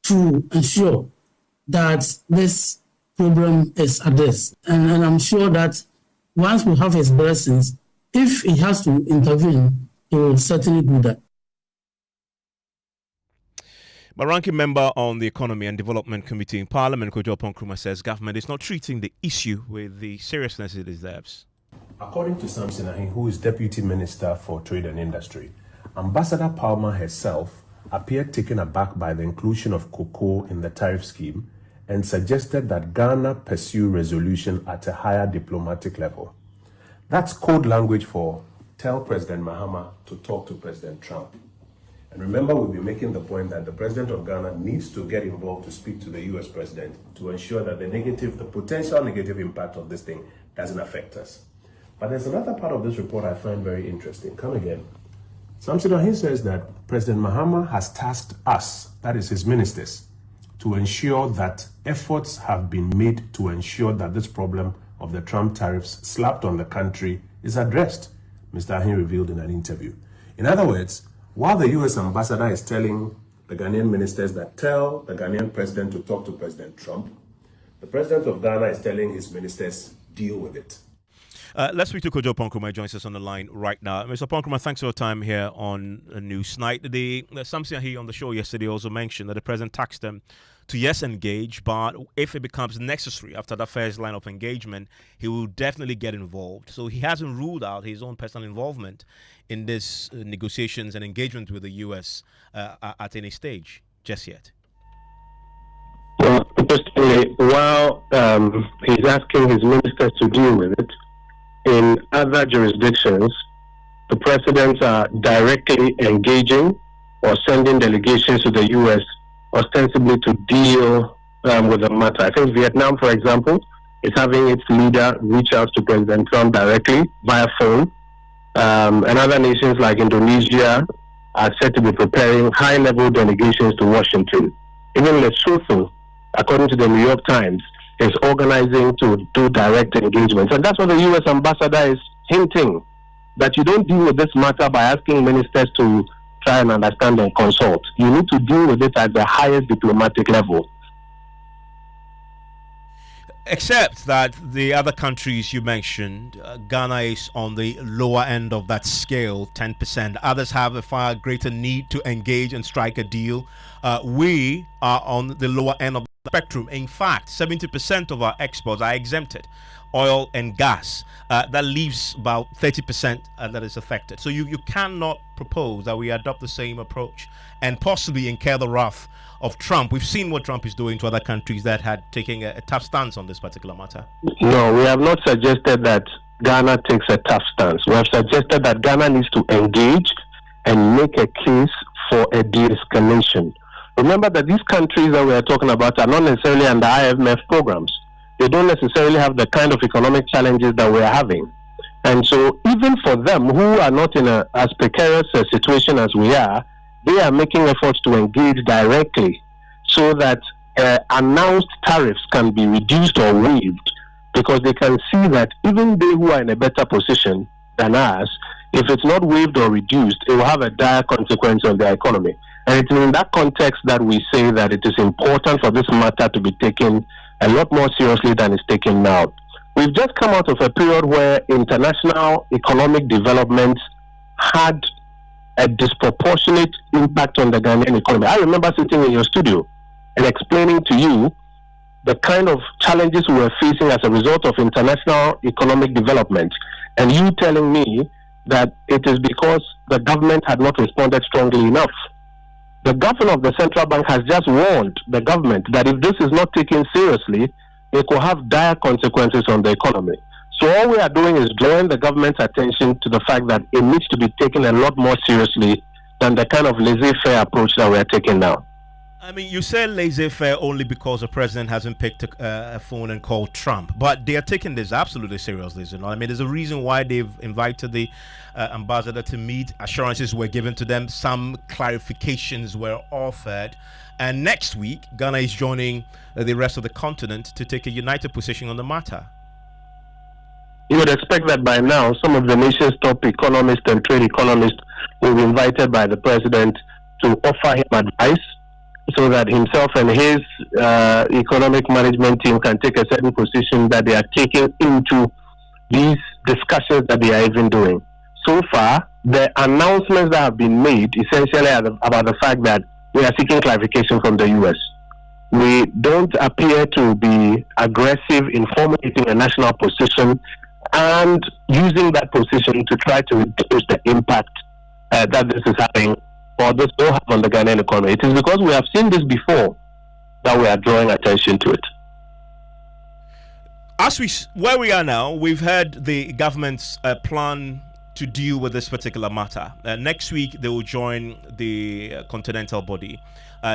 Speaker 11: to ensure that this problem is addressed. And I'm sure that once we have his blessings, if he has to intervene, he will certainly do that.
Speaker 10: My ranking member on the Economy and Development Committee in Parliament, Kojo Nkrumah, says government is not treating the issue with the seriousness it deserves.
Speaker 12: According to Samson Ahin, who is Deputy Minister for Trade and Industry, Ambassador Palmer herself appeared taken aback by the inclusion of cocoa in the tariff scheme and suggested that Ghana pursue resolution at a higher diplomatic level. That's code language for tell President Mahama to talk to President Trump. And remember, we'll be making the point that the President of Ghana needs to get involved to speak to the US President to ensure that the potential negative impact of this thing doesn't affect us. But there's another part of this report I find very interesting. Come again. Samson Ahin says that President Mahama has tasked us, that is his ministers, to ensure that efforts have been made to ensure that this problem of the Trump tariffs slapped on the country is addressed, Mr. Ahin revealed in an interview. In other words, while the U.S. ambassador is telling the Ghanaian ministers that tell the Ghanaian president to talk to President Trump, the president of Ghana is telling his ministers, deal with it.
Speaker 10: Let's speak to Kojo Ponkruma, joins us on the line right now. Mr. Ponkruma, thanks for your time here on Newsnight. The something here on the show yesterday also mentioned that the president taxed them to yes engage, but if it becomes necessary after the first line of engagement, he will definitely get involved. So he hasn't ruled out his own personal involvement in this negotiations and engagement with the U.S. At any stage just yet.
Speaker 3: Well, interestingly, while he's asking his ministers to deal with it, in other jurisdictions, the presidents are directly engaging or sending delegations to the U.S. ostensibly to deal with the matter. I think Vietnam, for example, is having its leader reach out to President Trump directly via phone. And other nations like Indonesia are said to be preparing high-level delegations to Washington. Even Lesotho, according to the New York Times, is organizing to do direct engagements. And that's what the U.S. ambassador is hinting, that you don't deal with this matter by asking ministers to try and understand and consult. You need to deal with it at the highest diplomatic level.
Speaker 10: Except that the other countries you mentioned, Ghana is on the lower end of that scale, 10%. Others have a far greater need to engage and strike a deal. We are on the lower end of the spectrum. In fact, 70% of our exports are exempted, oil and gas. That leaves about 30% that is affected. So you cannot propose that we adopt the same approach and possibly incur the wrath of Trump. We've seen what Trump is doing to other countries that had taken a tough stance on this particular matter. No,
Speaker 3: we have not suggested that Ghana takes a tough stance. We have suggested that Ghana needs to engage and make a case for a de-escalation. Remember that these countries that we are talking about are not necessarily under IMF programs. They don't necessarily have the kind of economic challenges that we are having. And so even for them who are not in as precarious a situation as we are, they are making efforts to engage directly so that announced tariffs can be reduced or waived, because they can see that even they who are in a better position than us, if it's not waived or reduced, it will have a dire consequence on their economy. And it's in that context that we say that it is important for this matter to be taken a lot more seriously than it's taken now. We've just come out of a period where international economic development had a disproportionate impact on the Ghanaian economy. I remember sitting in your studio and explaining to you the kind of challenges we were facing as a result of international economic development, and you telling me that it is because the government had not responded strongly enough. The governor of the central bank has just warned the government that if this is not taken seriously, it could have dire consequences on the economy. So all we are doing is drawing the government's attention to the fact that it needs to be taken a lot more seriously than the kind of laissez-faire approach that we are taking now.
Speaker 10: I mean, you say laissez-faire only because the president hasn't picked a phone and called Trump, but they are taking this absolutely seriously. You know? I mean, there's a reason why they've invited the ambassador to meet. Assurances were given to them. Some clarifications were offered. And next week, Ghana is joining the rest of the continent to take a united position on the matter.
Speaker 3: You would expect that by now, some of the nation's top economists and trade economists will be invited by the president to offer him advice so that himself and his economic management team can take a certain position that they are taking into these discussions that they are even doing. So far, the announcements that have been made essentially are about the fact that we are seeking clarification from the U.S. We don't appear to be aggressive in formulating a national position and using that position to try to reduce the impact that this is having, or this will have on the Ghanaian economy. It is because we have seen this before that we are drawing attention to it.
Speaker 10: Where we are now, we've heard the government's plan to deal with this particular matter. Next week, they will join the continental body.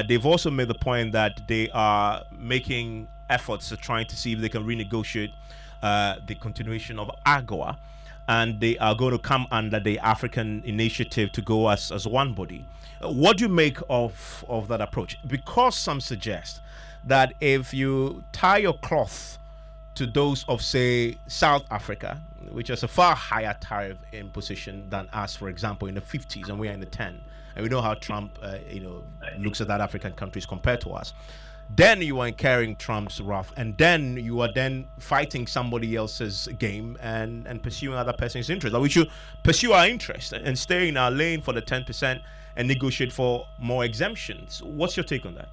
Speaker 10: They've also made the point that they are making efforts to trying to see if they can renegotiate the continuation of AGOA. and they are going to come under the African initiative to go as one body. What do you make of that approach? Because some suggest that if you tie your cloth to those of, say, South Africa, which has a far higher tariff imposition than us, for example, in the 50s, and we are in the 10, and we know how Trump, looks at that African countries compared to us, then you are incurring Trump's wrath, and then you are then fighting somebody else's game and pursuing other person's interest. But we should pursue our interest and stay in our lane for the 10% and negotiate for more exemptions. What's your take on that?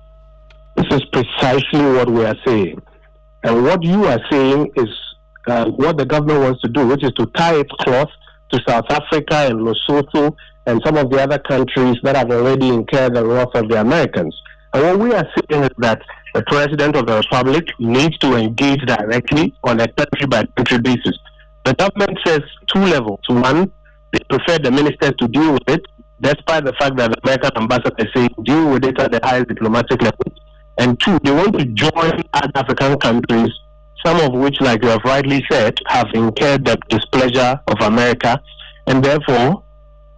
Speaker 3: This is precisely what we are saying. And what you are saying is what the government wants to do, which is to tie its cloth to South Africa and Lesotho and some of the other countries that have already incurred the wrath of the Americans. And what we are saying is that the President of the Republic needs to engage directly on a country-by-country basis. The government says two levels. One, they prefer the ministers to deal with it, despite the fact that the American ambassador is saying deal with it at the highest diplomatic level. And two, they want to join other African countries, some of which, like you have rightly said, have incurred the displeasure of America, and therefore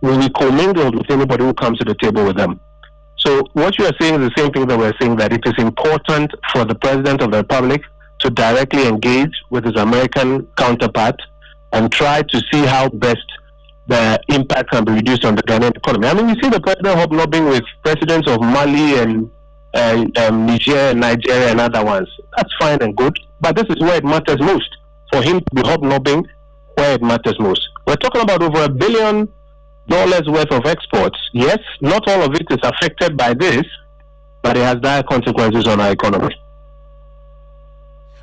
Speaker 3: will be commingled with anybody who comes to the table with them. So what you are saying is the same thing that we're saying, that it is important for the President of the Republic to directly engage with his American counterpart and try to see how best the impact can be reduced on the Ghanaian economy. I mean, you see the President hobnobbing with presidents of Mali and Niger, Nigeria, and other ones. That's fine and good, but this is where it matters most, for him to be hobnobbing where it matters most. We're talking about over $1 billion worth of exports. Yes, not all of it is affected by this, but it has dire consequences on our economy.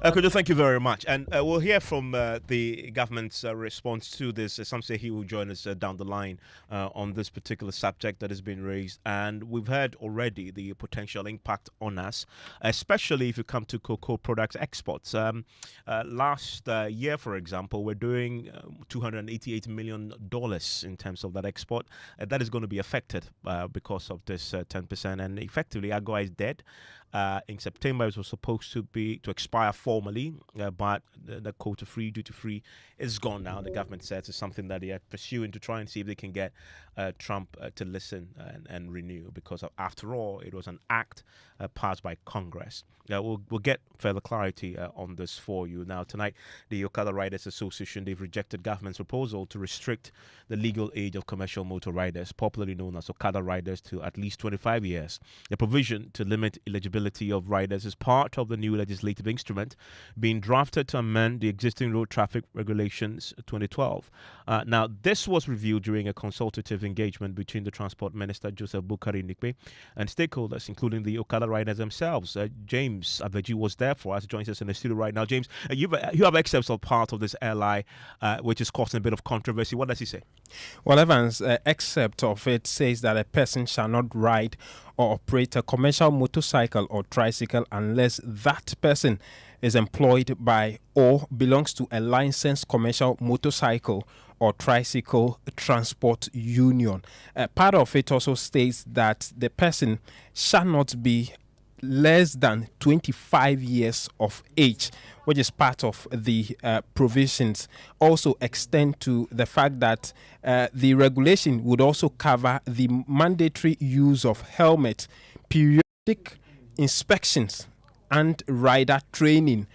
Speaker 10: Kojo, thank you very much. And we'll hear from the government's response to this. Some say he will join us down the line on this particular subject that has been raised. And we've heard already the potential impact on us, especially if you come to cocoa products exports. Last year, for example, we're doing $288 million in terms of that export. That is going to be affected because of this 10%. And effectively, AGOA is dead. In September, it was supposed to expire formally, but the quota-free, duty-free is gone now. The government says it's something that they are pursuing to try and see if they can get Trump to listen and renew, because after all, it was an act passed by Congress. We'll get further clarity on this for you. Now, tonight, the Okada Riders Association, they've rejected government's proposal to restrict the legal age of commercial motor riders, popularly known as Okada riders, to at least 25 years. The provision to limit eligibility of riders is part of the new legislative instrument being drafted to amend the existing road traffic regulations 2012. Now, this was reviewed during a consultative engagement between the Transport Minister, Joseph Bukari Nikbe, and stakeholders, including the Okada riders themselves. James Abeji was there for us, joins us in the studio right now. James, you have excerpts of part of this LI, which is causing a bit of controversy. What does he say?
Speaker 2: Well, Evans, excerpt of it says that a person shall not ride or operate a commercial motorcycle or tricycle unless that person is employed by or belongs to a licensed commercial motorcycle or tricycle transport union. Part of it also states that the person shall not be less than 25 years of age, which is part of the provisions. Also extend to the fact that the regulation would also cover the mandatory use of helmet, periodic inspections, and rider training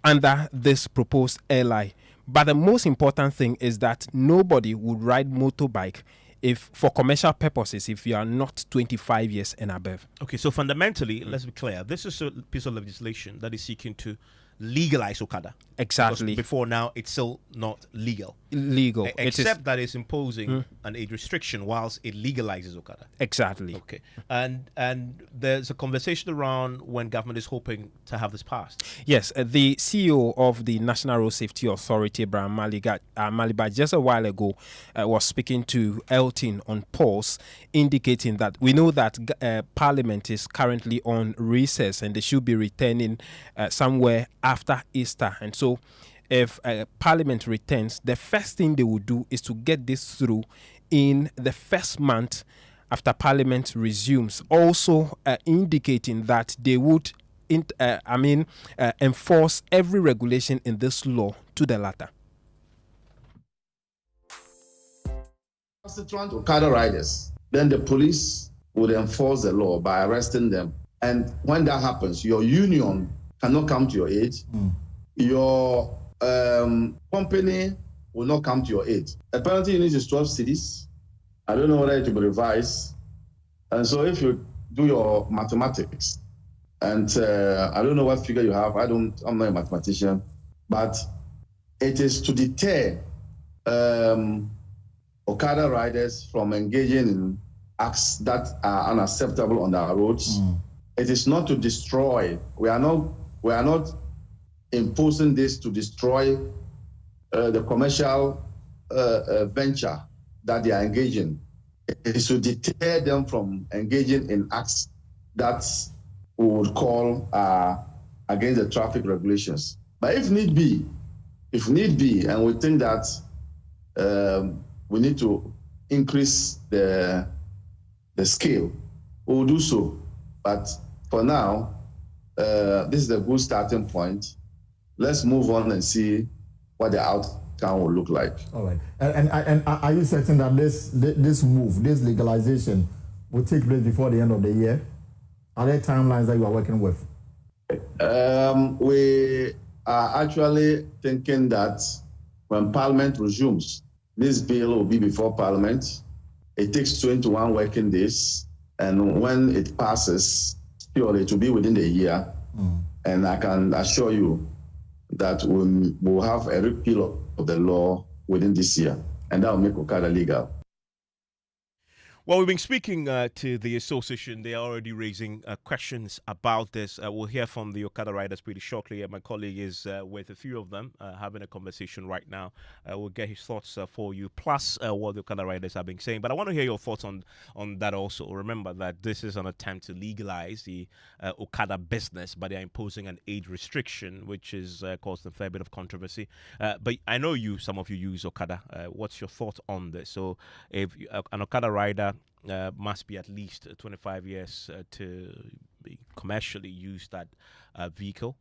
Speaker 2: under this proposed LI. But the most important thing is that nobody would ride motorbike if for commercial purposes if you are not 25 years and above.
Speaker 10: Okay, so fundamentally, let's be clear, this is a piece of legislation that is seeking to legalize Okada.
Speaker 2: Exactly.
Speaker 10: Because before now, it's still not legal.
Speaker 2: Except
Speaker 10: that it's imposing an age restriction whilst it legalizes Okada.
Speaker 2: Exactly.
Speaker 10: Okay. And there's a conversation around when government is hoping to have this passed.
Speaker 2: Yes, the CEO of the National Road Safety Authority, Brian Maliba, just a while ago was speaking to Elton on Pulse, indicating that we know that Parliament is currently on recess and they should be returning somewhere after Easter. And so if Parliament returns, the first thing they will do is to get this through in the first month after Parliament resumes, also indicating that they would enforce every regulation in this law to the latter.
Speaker 13: recalcitrant Okada riders, then the police would enforce the law by arresting them. And when that happens, your union cannot come to your aid. Your company will not come to your aid. The penalty unit is 12 cities. I don't know whether it will be revised. And so if you do your mathematics, and I don't know what figure you have, I'm not a mathematician, but it is to deter Okada riders from engaging in acts that are unacceptable on our roads. It is not to destroy. We are not imposing this to destroy the commercial venture that they are engaging. It is to deter them from engaging in acts that we would call against the traffic regulations. But if need be, and we think that we need to increase the scale, we will do so. But for now, this is a good starting point. Let's move on and see what the outcome will look like.
Speaker 4: All right. And are you certain that this move, this legalization, will take place before the end of the year? Are there timelines that you are working with?
Speaker 13: We are actually thinking that when Parliament resumes, this bill will be before Parliament. It takes 21 working days, and when it passes, surely it will be within the year. And I can assure you that we'll have a repeal of the law within this year, and that will make Okada legal.
Speaker 10: Well, we've been speaking to the association. They are already raising questions about this. We'll hear from the Okada riders pretty shortly. My colleague is with a few of them having a conversation right now. We'll get his thoughts for you, plus what the Okada riders have been saying. But I want to hear your thoughts on that also. Remember that this is an attempt to legalize the Okada business, but they're imposing an age restriction, which has caused a fair bit of controversy. But I know some of you use Okada. What's your thought on this? So if an Okada rider must be at least 25 years to commercially use that vehicle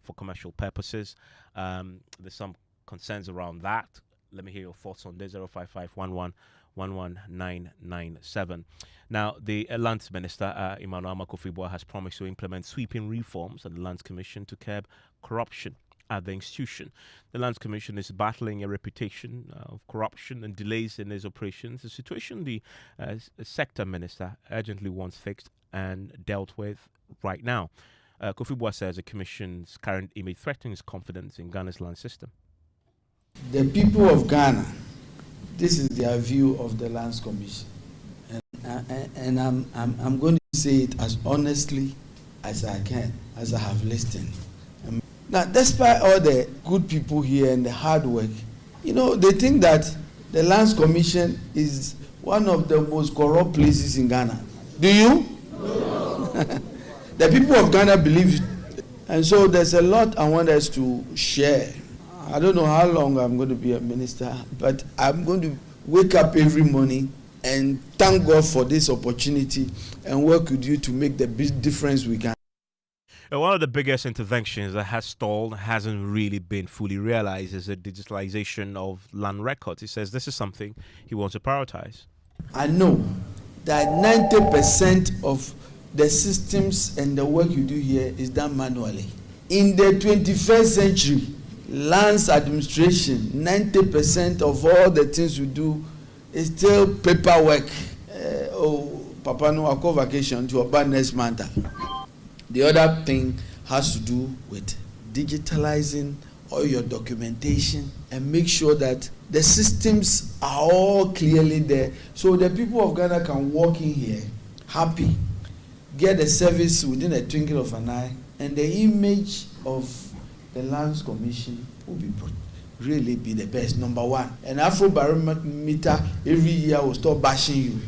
Speaker 10: for commercial purposes. There's some concerns around that. Let me hear your thoughts on this. 05511119997. Now, the Lands Minister, Emmanuel Makofibua, has promised to implement sweeping reforms at the Lands Commission to curb corruption at the institution. The Lands Commission is battling a reputation of corruption and delays in its operations, a situation the sector minister urgently wants fixed and dealt with right now. Kofibua says the Commission's current image threatens confidence in Ghana's land system.
Speaker 14: The people of Ghana, this is their view of the Lands Commission. And I'm going to say it as honestly as I can, as I have listened. Now, despite all the good people here and the hard work, they think that the Lands Commission is one of the most corrupt places in Ghana. Do you? No. The people of Ghana believe it. And so there's a lot I want us to share. I don't know how long I'm going to be a minister, but I'm going to wake up every morning and thank God for this opportunity and work with you to make the big difference we can.
Speaker 10: One of the biggest interventions that has stalled, hasn't really been fully realized, is the digitalization of land records. He says this is something he wants to prioritize.
Speaker 14: I know that 90% of the systems and the work you do here is done manually. In the 21st century, lands administration, 90% of all the things we do is still paperwork. Papa no ako vacation to about next month. The other thing has to do with digitalizing all your documentation and make sure that the systems are all clearly there so the people of Ghana can walk in here happy, get the service within a twinkle of an eye, and the image of the Lands Commission will really be the best, number one. An Afrobarometer every year will stop bashing you.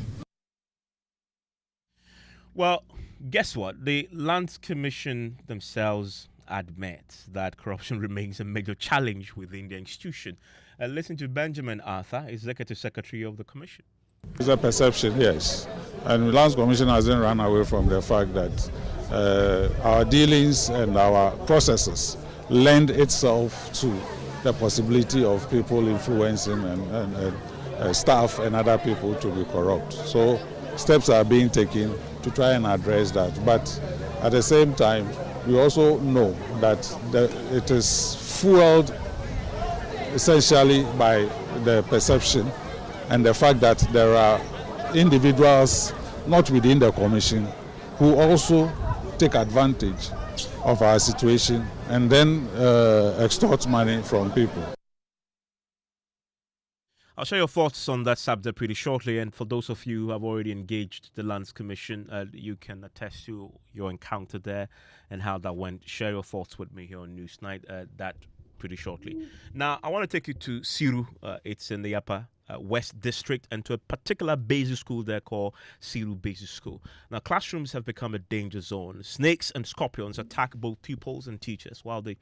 Speaker 10: Well, guess what? The Lands Commission themselves admit that corruption remains a major challenge within the institution. Listen to Benjamin Arthur, Executive Secretary of the Commission.
Speaker 5: It's a perception, yes. And the Lands Commission hasn't run away from the fact that our dealings and our processes lend itself to the possibility of people influencing staff and other people to be corrupt. So steps are being taken to try and address that. But at the same time, we also know that it is fueled essentially by the perception and the fact that there are individuals not within the commission who also take advantage of our situation and then extort money from people.
Speaker 10: I'll share your thoughts on that subject pretty shortly. And for those of you who have already engaged the Lands Commission, you can attest to your encounter there and how that went. Share your thoughts with me here on Newsnight. That pretty shortly. Now, I want to take you to Siru. It's in the Upper West District, and to a particular basic school there called Siru Basic School. Now, classrooms have become a danger zone. Snakes and scorpions attack both pupils and teachers, while the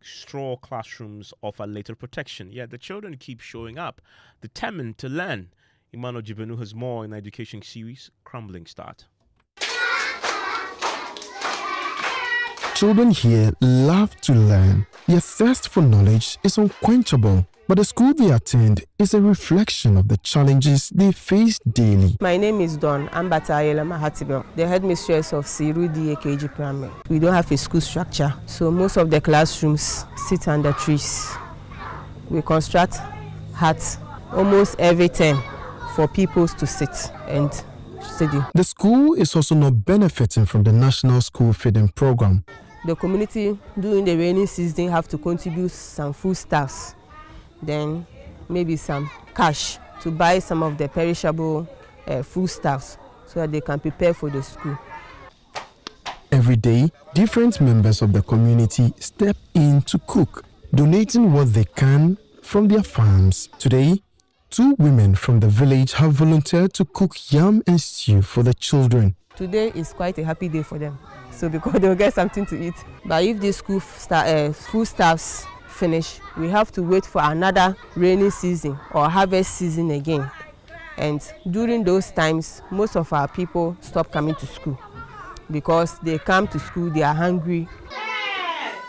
Speaker 10: straw classrooms offer later protection. Yet the children keep showing up, determined to learn. Emmanuel Jibenu has more in the education series, Crumbling Start.
Speaker 6: Children here love to learn. Their thirst for knowledge is unquenchable. But the school they attend is a reflection of the challenges they face daily.
Speaker 7: My name is Dawn Ambatayela Mahatibel, the headmistress of Siru DAKG Primary. We don't have a school structure, so most of the classrooms sit under trees. We construct huts almost every term for people to sit and study.
Speaker 6: The school is also not benefiting from the National School Feeding Program.
Speaker 7: The community during the rainy season have to contribute some foodstuffs, then maybe some cash to buy some of the perishable foodstuffs so that they can prepare for the school.
Speaker 6: Every day, different members of the community step in to cook, donating what they can from their farms. Today, 2 women from the village have volunteered to cook yam and stew for the children.
Speaker 7: Today is quite a happy day for them, so because they'll get something to eat. But if the school foodstuffs finish, we have to wait for another rainy season or harvest season again. And during those times, most of our people stop coming to school because they come to school, they are hungry.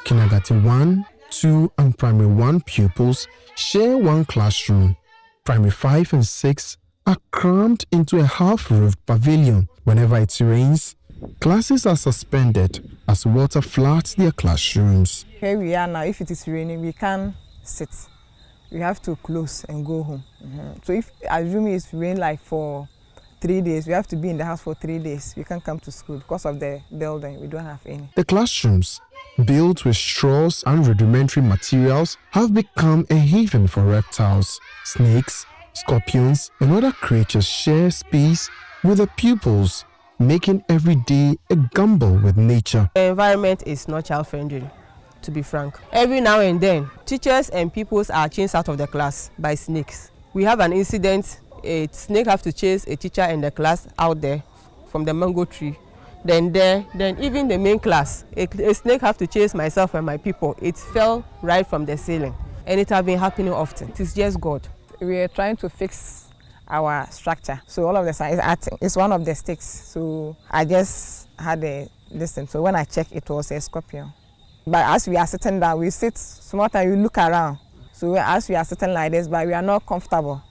Speaker 6: Kindergarten 1, 2 and Primary 1 pupils share one classroom. Primary 5 and 6 are crammed into a half-roofed pavilion. Whenever it rains, classes are suspended as water floods their classrooms.
Speaker 8: Here we are now, if it is raining, we can't sit. We have to close and go home. So if, assuming it's rain like for 3 days, we have to be in the house for 3 days. We can't come to school because of the building. We don't have any.
Speaker 6: The classrooms, built with straws and rudimentary materials, have become a haven for reptiles. Snakes, scorpions, and other creatures share space with the pupils, making every day a gamble with nature.
Speaker 7: The environment is not child-friendly, to be frank. Every now and then, teachers and pupils are chased out of the class by snakes. We have an incident, a snake have to chase a teacher in the class out there from the mango tree. Then even the main class, a snake have to chase myself and my people. It fell right from the ceiling, and it has been happening often. It is just God.
Speaker 8: We are trying to fix our structure. So all of the size it's one of the sticks. So I just had this thing. So when I checked, it was a scorpion. But as we are sitting down, we sit small time, we look around. So as we are sitting like this, but we are not comfortable.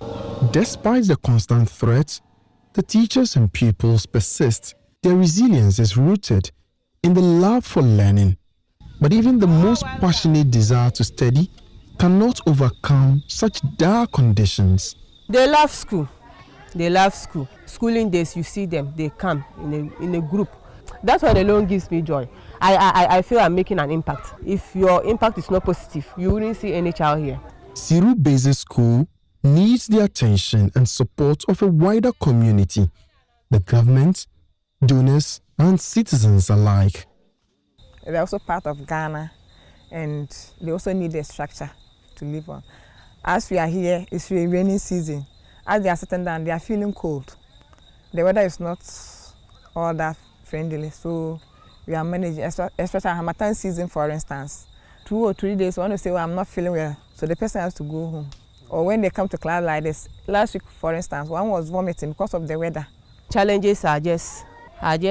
Speaker 6: Despite the constant threats, the teachers and pupils persist. Their resilience is rooted in the love for learning. But even the most passionate desire to study cannot overcome such dire conditions.
Speaker 7: They love school. They love school. Schooling days, you see them, they come in a group. That's what alone gives me joy. I feel I'm making an impact. If your impact is not positive, you wouldn't see any child here.
Speaker 6: Siru Basic School needs the attention and support of a wider community, the government, donors, and citizens alike.
Speaker 8: They're also part of Ghana, and they also need a structure to live on. As we are here, it's a rainy season. As they are sitting down, they are feeling cold. The weather is not all that friendly, so we are managing, especially Hamatan season, for instance. 2 or 3 days, I want to say, well, I'm not feeling well, so the person has to go home. Or when they come to class like this, last week, for instance, one was vomiting because of the weather.
Speaker 7: Challenges are just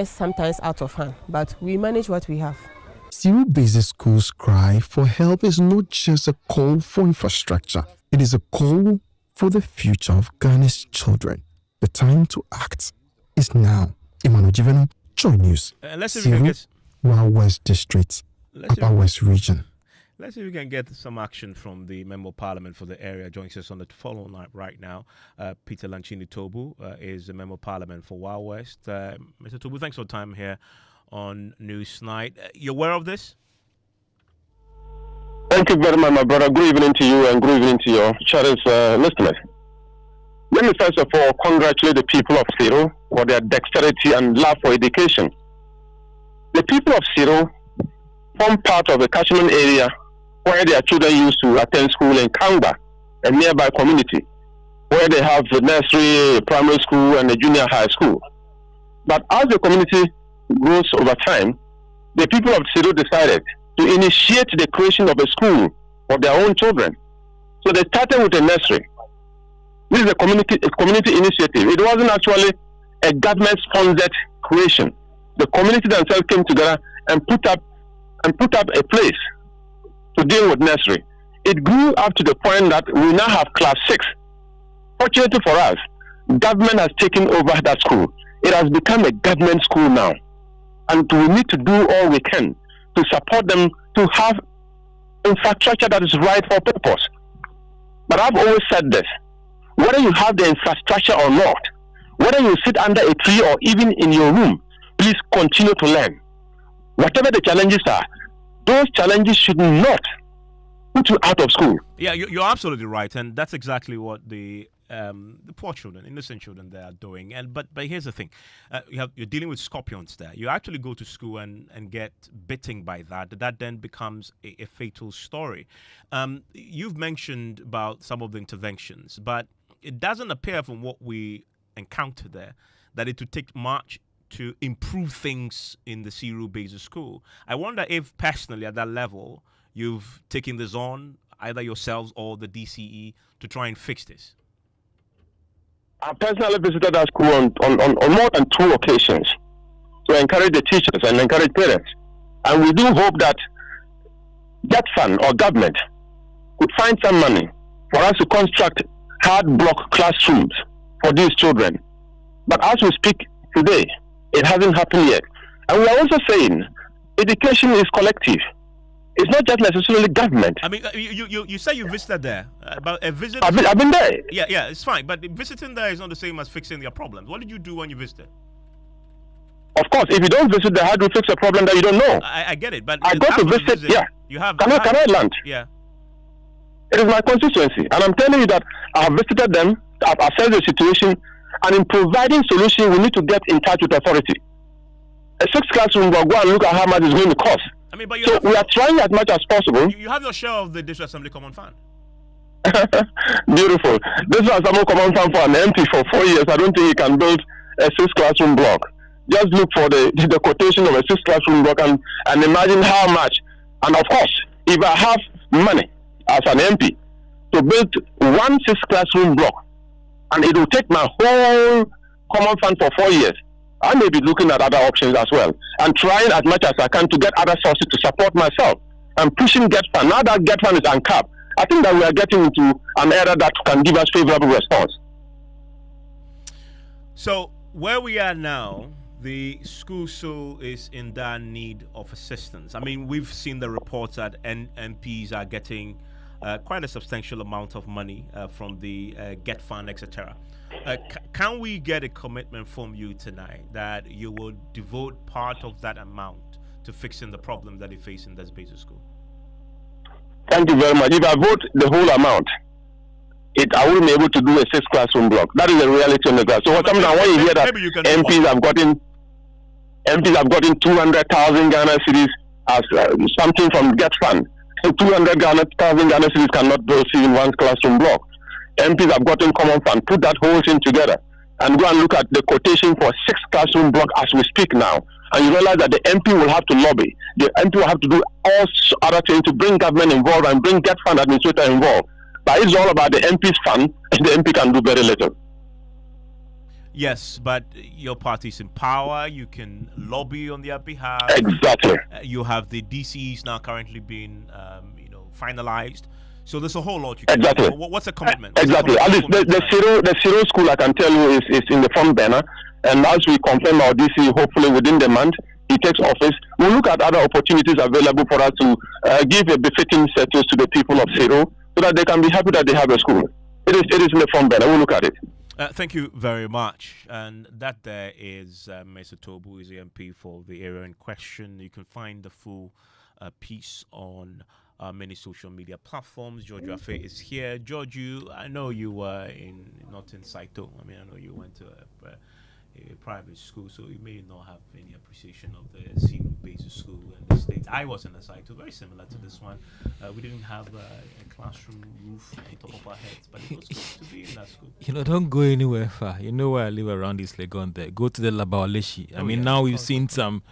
Speaker 7: sometimes out of hand, but we manage what we have.
Speaker 6: Siru Basic School's cry for help is not just a call for infrastructure. It is a call for the future of Ghana's children. The time to act is now. Emmanuel Jivenu, Joy News.
Speaker 10: Let's see if we can get
Speaker 6: West District, Upper West Region.
Speaker 10: Let's see if we can get some action from the Member of Parliament for the area. Joins us on the phone line right now. Peter Lanchini Tobu is the Member of Parliament for Wild West. Mr. Tobu, thanks for your time here on Newsnight. You aware of this?
Speaker 3: Thank you very much, my brother. Good evening to you and good evening to your cherished listeners. Let me first of all congratulate the people of Siro for their dexterity and love for education. The people of Siro form part of a catchment area where their children used to attend school in Kanga, a nearby community, where they have the nursery, primary school, and the junior high school. But as the community grows over time, the people of Siro decided to initiate the creation of a school for their own children. So they started with a nursery. This is a community initiative. It wasn't actually a government-sponsored creation. The community themselves came together and put up a place to deal with nursery. It grew up to the point that we now have class 6. Fortunately for us, government has taken over that school. It has become a government school now. And we need to do all we can to support them to have infrastructure that is right for purpose. But I've always said this, whether you have the infrastructure or not, whether you sit under a tree or even in your room, please continue to learn. Whatever the challenges are, those challenges should not put you out of school.
Speaker 10: Yeah, you're absolutely right, and that's exactly what the poor children, innocent children, they are doing. But here's the thing: you're dealing with scorpions there. You actually go to school and get bitten by that. That then becomes a fatal story. You've mentioned about some of the interventions, but it doesn't appear from what we encounter there that it would take much to improve things in the Siru Basic School. I wonder if personally at that level you've taken this on, either yourselves or the DCE, to try and fix this.
Speaker 3: I personally visited that school on more than 2 occasions to encourage the teachers and encourage parents. And we do hope that that fund or government could find some money for us to construct hard block classrooms for these children. But as we speak today, it hasn't happened yet. And we are also saying education is collective. It's not just necessarily government.
Speaker 10: I mean, you say you visited there, but a visit.
Speaker 3: I've been there.
Speaker 10: Yeah, it's fine. But visiting there is not the same as fixing their problems. What did you do when you visited?
Speaker 3: Of course, if you don't visit there, how do you fix a problem that you don't know?
Speaker 10: I get it, but
Speaker 3: I got to visit. Yeah,
Speaker 10: you have
Speaker 3: Canaria land.
Speaker 10: Yeah,
Speaker 3: it is my constituency, and I'm telling you that I have visited them. I've assessed the situation, and in providing solution, we need to get in touch with authority. A 6 classroom will go and look at how much it's going to cost.
Speaker 10: I mean, but
Speaker 3: so we are trying as much as possible.
Speaker 10: You have your share of the District Assembly Common Fund.
Speaker 3: Beautiful. This is a Common Fund for an MP for 4 years. I don't think he can build a 6 classroom block. Just look for the quotation of a 6 classroom block and imagine how much. And of course, if I have money as an MP to build 1 6 classroom block, and it will take my whole Common Fund for 4 years, I may be looking at other options as well and trying as much as I can to get other sources to support myself and pushing Get Fund. Now that Get Fund is uncapped, I think that we are getting into an era that can give us favorable response.
Speaker 10: So where we are now, the school so is in that need of assistance. I mean, we've seen the reports that MPs are getting quite a substantial amount of money from the Get Fund, etc. Can we get a commitment from you tonight that you will devote part of that amount to fixing the problem that you face in this basic school?
Speaker 3: Thank you very much. If I vote the whole amount, I wouldn't be able to do a 6 classroom block. That is the reality on the ground. So when you hear that MPs have gotten 200,000 Ghana cedis as something from Get Fund, 200,000 Ghana cedis cannot build in 1 classroom block. MPs have gotten Common Fund, put that whole thing together, and go and look at the quotation for 6 classroom block as we speak now. And you realize that the MP will have to lobby. The MP will have to do all other things to bring government involved and bring Get Fund administrator involved. But it's all about the MP's fund, and the MP can do very little.
Speaker 10: Yes, but your party's in power. You can lobby on their behalf.
Speaker 3: Exactly.
Speaker 10: You have the DCEs now currently being, finalized. So there's a whole lot you can
Speaker 3: Exactly.
Speaker 10: do. What's the commitment?
Speaker 3: Exactly. At least the Zero school, I can tell you, is in the front burner. And as we confirm our DC, hopefully within the month, he takes office, we'll look at other opportunities available for us to give a befitting status to the people of Zero so that they can be happy that they have a school. It is in the front burner. We'll look at it.
Speaker 10: Thank you very much. And that there is Mensah Tobu, who is the MP for the area in question. You can find the full piece on many social media platforms. George Afe is here. George, I know you were not in Saito. I mean, I know you went to a private school, so you may not have any appreciation of the Zero-based school in the States. I was in a Saito, very similar to this one. We didn't have a classroom roof on top of our heads, but it was good to be in that school.
Speaker 1: Don't go anywhere far. You know where I live around East Legon there. Go to the Labaoleshi. Now we've seen some,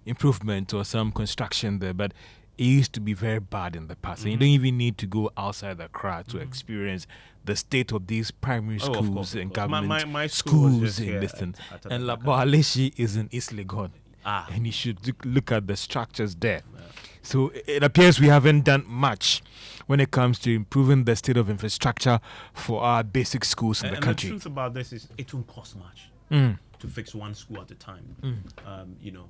Speaker 1: improvement or some construction there, but it used to be very bad in the past. And you don't even need to go outside the crowd to experience the state of these primary schools and government
Speaker 10: my schools
Speaker 1: in this thing. And Labaoleshi is in East Legon. And you should look at the structures there. Yeah. So it appears we haven't done much when it comes to improving the state of infrastructure for our basic schools in the country.
Speaker 10: The truth about this is it won't cost much. To fix one school at a time,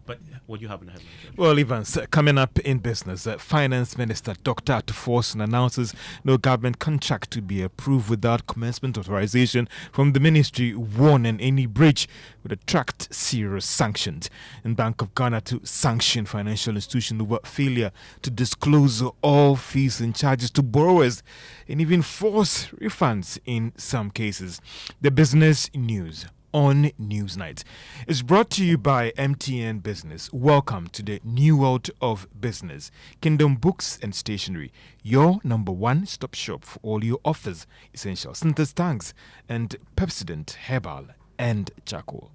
Speaker 10: but what do you have in the headline?
Speaker 1: Well, Evans, coming up in business, Finance Minister Dr. Atuforsen announces no government contract to be approved without commencement authorization from the ministry, warning any breach would attract serious sanctions. And Bank of Ghana to sanction financial institutions over failure to disclose all fees and charges to borrowers and even force refunds in some cases. The business news on Newsnight is brought to you by MTN Business. Welcome to the new world of business. Kingdom Books and Stationery, your number one stop shop for all your offers, essentials, Sinter's tanks, and Pepsodent Herbal and Charcoal.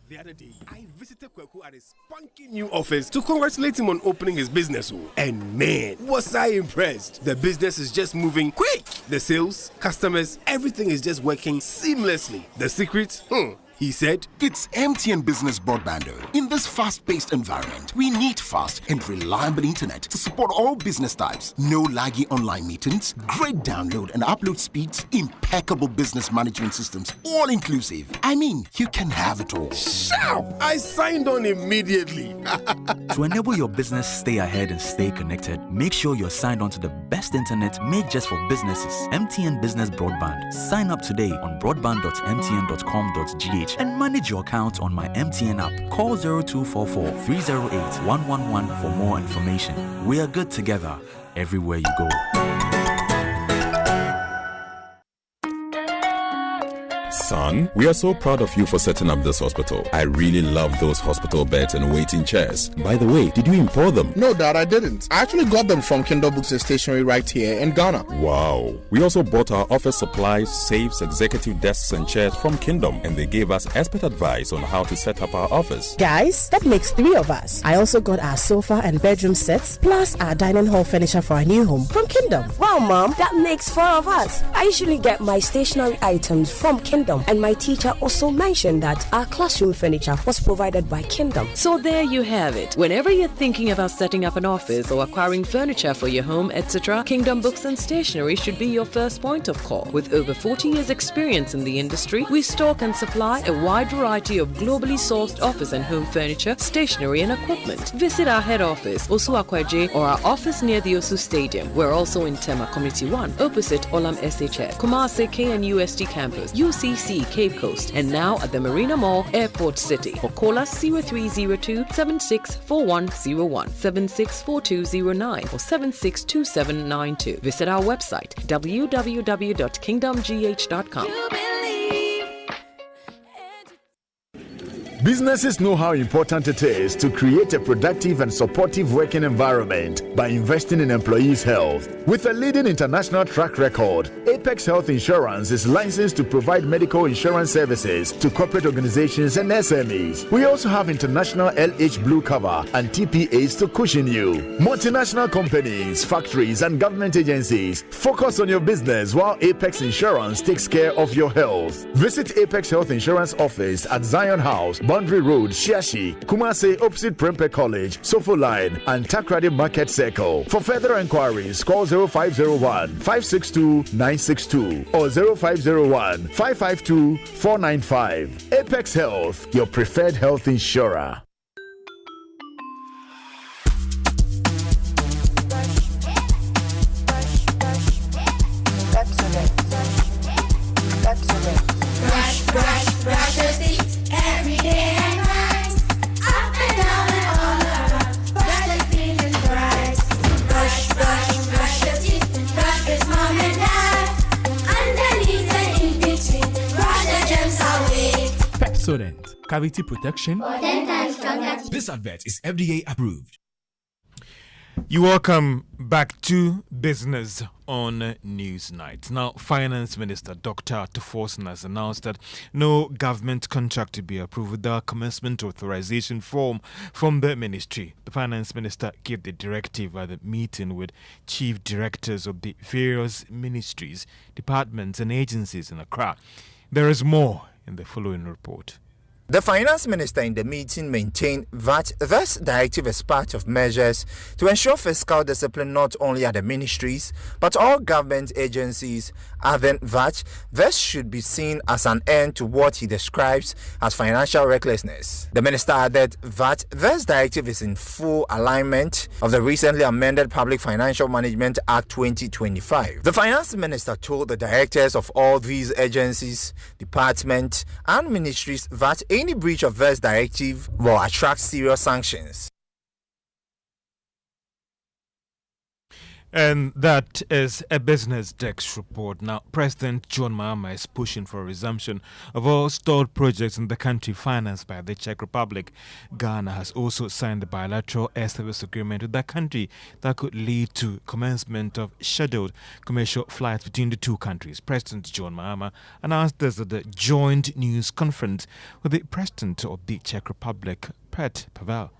Speaker 9: The other day, I visited Kweku at his spunky new office to congratulate him on opening his business. And man, was I impressed. The business is just moving quick. The sales, customers, everything is just working seamlessly. The secret? He said,
Speaker 15: it's MTN Business Broadband. In this fast-paced environment, we need fast and reliable internet to support all business types. No laggy online meetings, great download and upload speeds, impeccable business management systems, all inclusive. I mean, you can have it all.
Speaker 9: Sharp! I signed on immediately.
Speaker 24: To enable your business stay ahead and stay connected, make sure you're signed on to the best internet made just for businesses. MTN Business Broadband. Sign up today on broadband.mtn.com.gh and manage your account on my MTN app. Call 0244 308 111 for more information. We are good together everywhere you go.
Speaker 25: Son, we are so proud of you for setting up this hospital. I really love those hospital beds and waiting chairs. By the way, did you import them?
Speaker 26: No, Dad, I didn't. I actually got them from Kindle Books and Stationery right here in Ghana.
Speaker 25: Wow. We also bought our office supplies, safes, executive desks and chairs from Kingdom, and they gave us expert advice on how to set up our office.
Speaker 27: Guys, that makes 3 of us. I also got our sofa and bedroom sets, plus our dining hall furniture for our new home from Kingdom.
Speaker 28: Wow, Mom, that makes 4 of us. I usually get my stationery items from Kingdom. And my teacher also mentioned that our classroom furniture was provided by Kingdom.
Speaker 29: So there you have it. Whenever you're thinking about setting up an office or acquiring furniture for your home, etc., Kingdom Books and Stationery should be your first point of call. With over 40 years experience in the industry, we stock and supply a wide variety of globally sourced office and home furniture, stationery and equipment. Visit our head office, Osu Akwaje, or our office near the Osu Stadium. We're also in Tema Community 1, opposite Olam SHS, Kumasi KNUST campus, UCC Cape Coast, and now at the Marina Mall, Airport City. Or call us 0302 764101, 764209, or 762792. Visit our website www.kingdomgh.com.
Speaker 30: Businesses know how important it is to create a productive and supportive working environment by investing in employees' health. With a leading international track record, Apex Health Insurance is licensed to provide medical insurance services to corporate organizations and SMEs. We also have international LH Blue cover and TPAs to cushion you. Multinational companies, factories, and government agencies, focus on your business while Apex Insurance takes care of your health. Visit Apex Health Insurance office at Zion House, Boundary Road, Shiashi, Kumase opposite Prempeh College, Sofo Line, and Takrady Market Circle. For further inquiries, call 0501 562 962 or 0501 552 495. Apex Health, your preferred health insurer.
Speaker 11: Brush your teeth every day and night. Up and down and all around. Brush it clean and bright. Brush your teeth. Brush with mom and dad. Underneath and in between. Brush the germs away.
Speaker 12: Pepsodent, cavity protection.
Speaker 11: This
Speaker 12: advert is FDA approved.
Speaker 1: You welcome back to Business on Newsnight. Now, Finance Minister Dr. Tuforsen has announced that no government contract to be approved without commencement authorization form from the ministry. The Finance Minister gave the directive at a meeting with chief directors of the various ministries, departments and agencies in Accra. There is more in the following report.
Speaker 16: The Finance Minister in the meeting maintained that this directive is part of measures to ensure fiscal discipline not only at the ministries but all government agencies, adding that this should be seen as an end to what he describes as financial recklessness. The minister added that this directive is in full alignment of the recently amended Public Financial Management Act 2025. The Finance Minister told the directors of all these agencies, departments and ministries that any breach of this directive will attract serious sanctions.
Speaker 1: And that is a Business Desk report. Now, President John Mahama is pushing for a resumption of all stalled projects in the country financed by the Czech Republic. Ghana has also signed the bilateral air service agreement with that country that could lead to commencement of scheduled commercial flights between the two countries. President John Mahama announced this at the joint news conference with the President of the Czech Republic, Petr Pavel.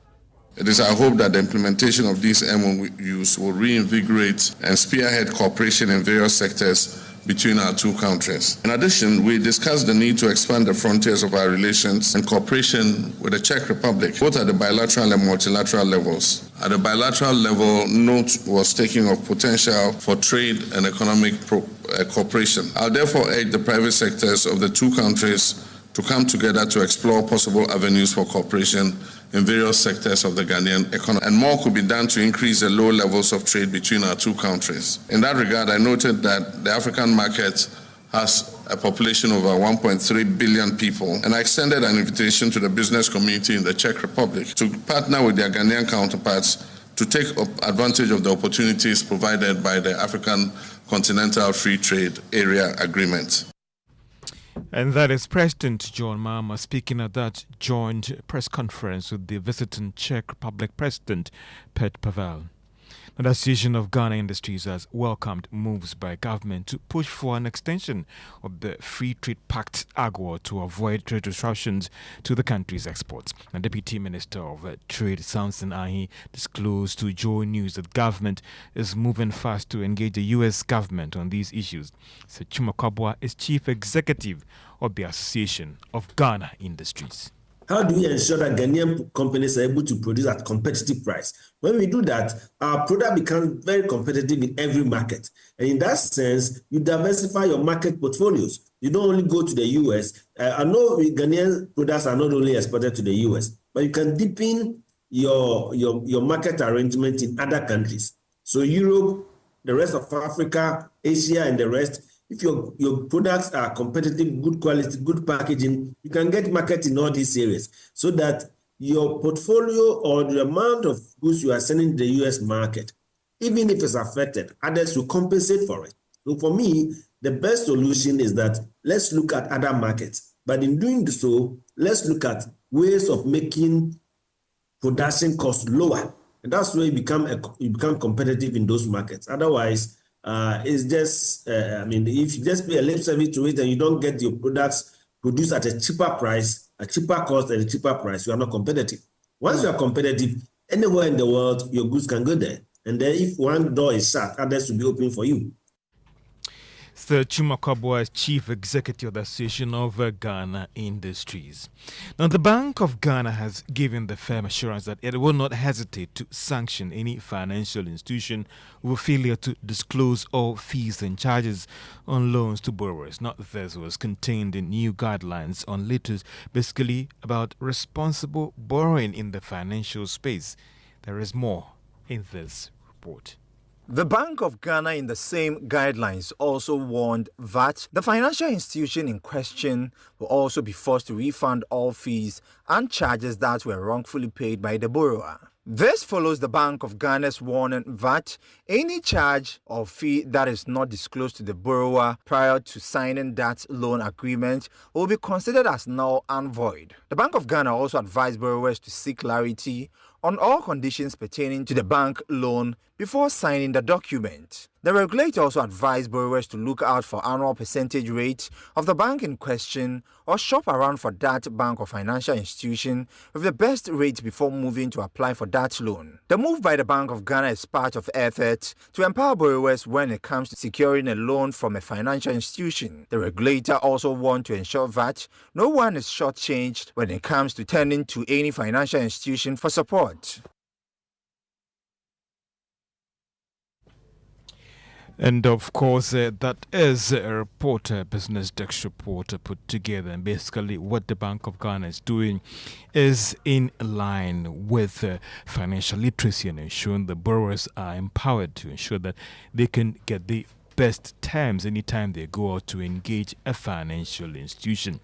Speaker 17: It is our hope that the implementation of these MOUs will reinvigorate and spearhead cooperation in various sectors between our two countries. In addition, we discussed the need to expand the frontiers of our relations and cooperation with the Czech Republic, both at the bilateral and multilateral levels. At the bilateral level, note was taken of potential for trade and economic cooperation. I'll therefore urge the private sectors of the two countries to come together to explore possible avenues for cooperation in various sectors of the Ghanaian economy. And more could be done to increase the low levels of trade between our two countries. In that regard, I noted that the African market has a population of over 1.3 billion people, and I extended an invitation to the business community in the Czech Republic to partner with their Ghanaian counterparts to take advantage of the opportunities provided by the African Continental Free Trade Area Agreement.
Speaker 1: And that is President John Mahama speaking at that joint press conference with the visiting Czech Republic President Petr Pavel. The Association of Ghana Industries has welcomed moves by government to push for an extension of the Free Trade Pact AGOA to avoid trade disruptions to the country's exports. The Deputy Minister of Trade, Samson Ahi, disclosed to Joy News that government is moving fast to engage the U.S. government on these issues. Sechuma Kwabwa is Chief Executive of the Association of Ghana Industries.
Speaker 18: How do we ensure that Ghanaian companies are able to produce at competitive price? When we do that, our product becomes very competitive in every market. And in that sense, you diversify your market portfolios. You don't only go to the US. I know Ghanaian products are not only exported to the US, but you can deepen your market arrangement in other countries. So Europe, the rest of Africa, Asia, and the rest. If your products are competitive, good quality, good packaging, you can get market in all these areas so that your portfolio or the amount of goods you are sending to the US market, even if it's affected, others will compensate for it. So for me, the best solution is that let's look at other markets. But in doing so, let's look at ways of making production costs lower. And that's where you become competitive in those markets. Otherwise, it's just, if you just pay a lip service to it and you don't get your products produced at a cheaper price, a cheaper cost and a cheaper price, you are not competitive. Once you are competitive, anywhere in the world, your goods can go there. And then if one door is shut, others will be open for you.
Speaker 1: Sir Chumakabwa is Chief Executive of the Association of Ghana Industries. Now, the Bank of Ghana has given the firm assurance that it will not hesitate to sanction any financial institution with failure to disclose all fees and charges on loans to borrowers. Now, this was contained in new guidelines on letters, basically about responsible borrowing in the financial space. There is more in this report.
Speaker 16: The Bank of Ghana, in the same guidelines, also warned that the financial institution in question will also be forced to refund all fees and charges that were wrongfully paid by the borrower. This follows the Bank of Ghana's warning that any charge or fee that is not disclosed to the borrower prior to signing that loan agreement will be considered as null and void. The Bank of Ghana also advised borrowers to seek clarity on all conditions pertaining to the bank loan before signing the document. The regulator also advised borrowers to look out for annual percentage rate of the bank in question or shop around for that bank or financial institution with the best rate before moving to apply for that loan. The move by the Bank of Ghana is part of efforts to empower borrowers when it comes to securing a loan from a financial institution. The regulator also wants to ensure that no one is shortchanged when it comes to turning to any financial institution for support.
Speaker 1: And of course, that is a report, a business desk report put together. And basically, what the Bank of Ghana is doing is in line with financial literacy and ensuring the borrowers are empowered to ensure that they can get the best terms anytime they go out to engage a financial institution.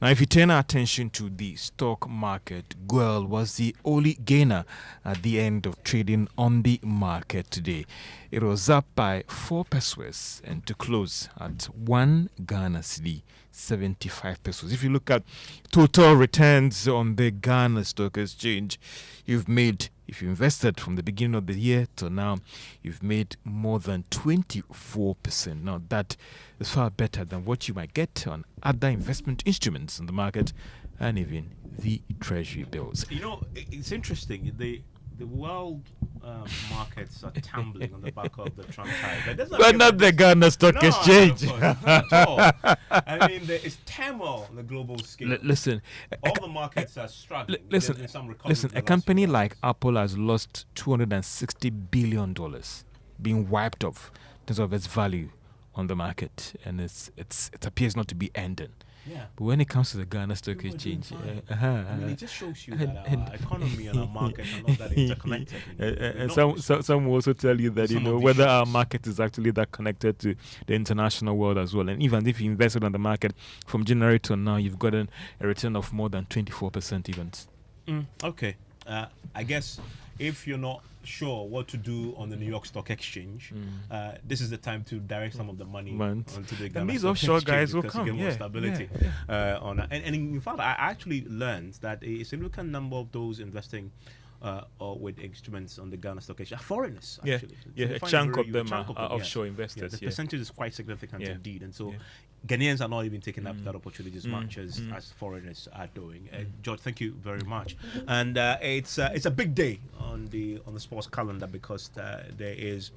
Speaker 1: Now, if you turn our attention to the stock market, gold was the only gainer at the end of trading on the market today. It was up by 4 pesos and to close at 1 Ghana cedi, 75 pesos. If you look at total returns on the Ghana Stock Exchange, if you invested from the beginning of the year till now, you've made more than 24%. Now, that is far better than what you might get on other investment instruments in the market and even the treasury bills.
Speaker 10: You know, it's interesting. The world markets are tumbling on the back of the Trump tide.
Speaker 1: But not the Ghana Stock Exchange.
Speaker 10: Not at all. I mean, there is turmoil on the global scale.
Speaker 1: Listen,
Speaker 10: all the markets are struggling.
Speaker 1: Listen. A company like Apple has lost $260 billion, being wiped off in terms of its value on the market, and it appears not to be ending.
Speaker 10: Yeah.
Speaker 1: But when it comes to the Ghana Stock Exchange,
Speaker 10: I mean, it just shows you that our economy and our market are not that interconnected.
Speaker 1: And some will also tell you that whether our market is actually that connected to the international world as well. And even if you invested on the market from January to now, you've gotten a return of more than 24% even.
Speaker 10: Okay. I guess if you're not sure what to do on the New York Stock Exchange, this is the time to direct some of the money onto the Ghana
Speaker 1: these
Speaker 10: Stock
Speaker 1: offshore
Speaker 10: Exchange
Speaker 1: guys will
Speaker 10: because
Speaker 1: come.
Speaker 10: You get more stability on that. And in fact, I actually learned that a significant number of those investing or with instruments on the Ghana Stock Exchange are foreigners. Actually,
Speaker 1: a chunk of them are offshore investors.
Speaker 10: The percentage is quite significant indeed, and so Ghanaians are not even taking up that opportunity as much as foreigners are doing. George, thank you very much. And it's a big day on the sports calendar because there is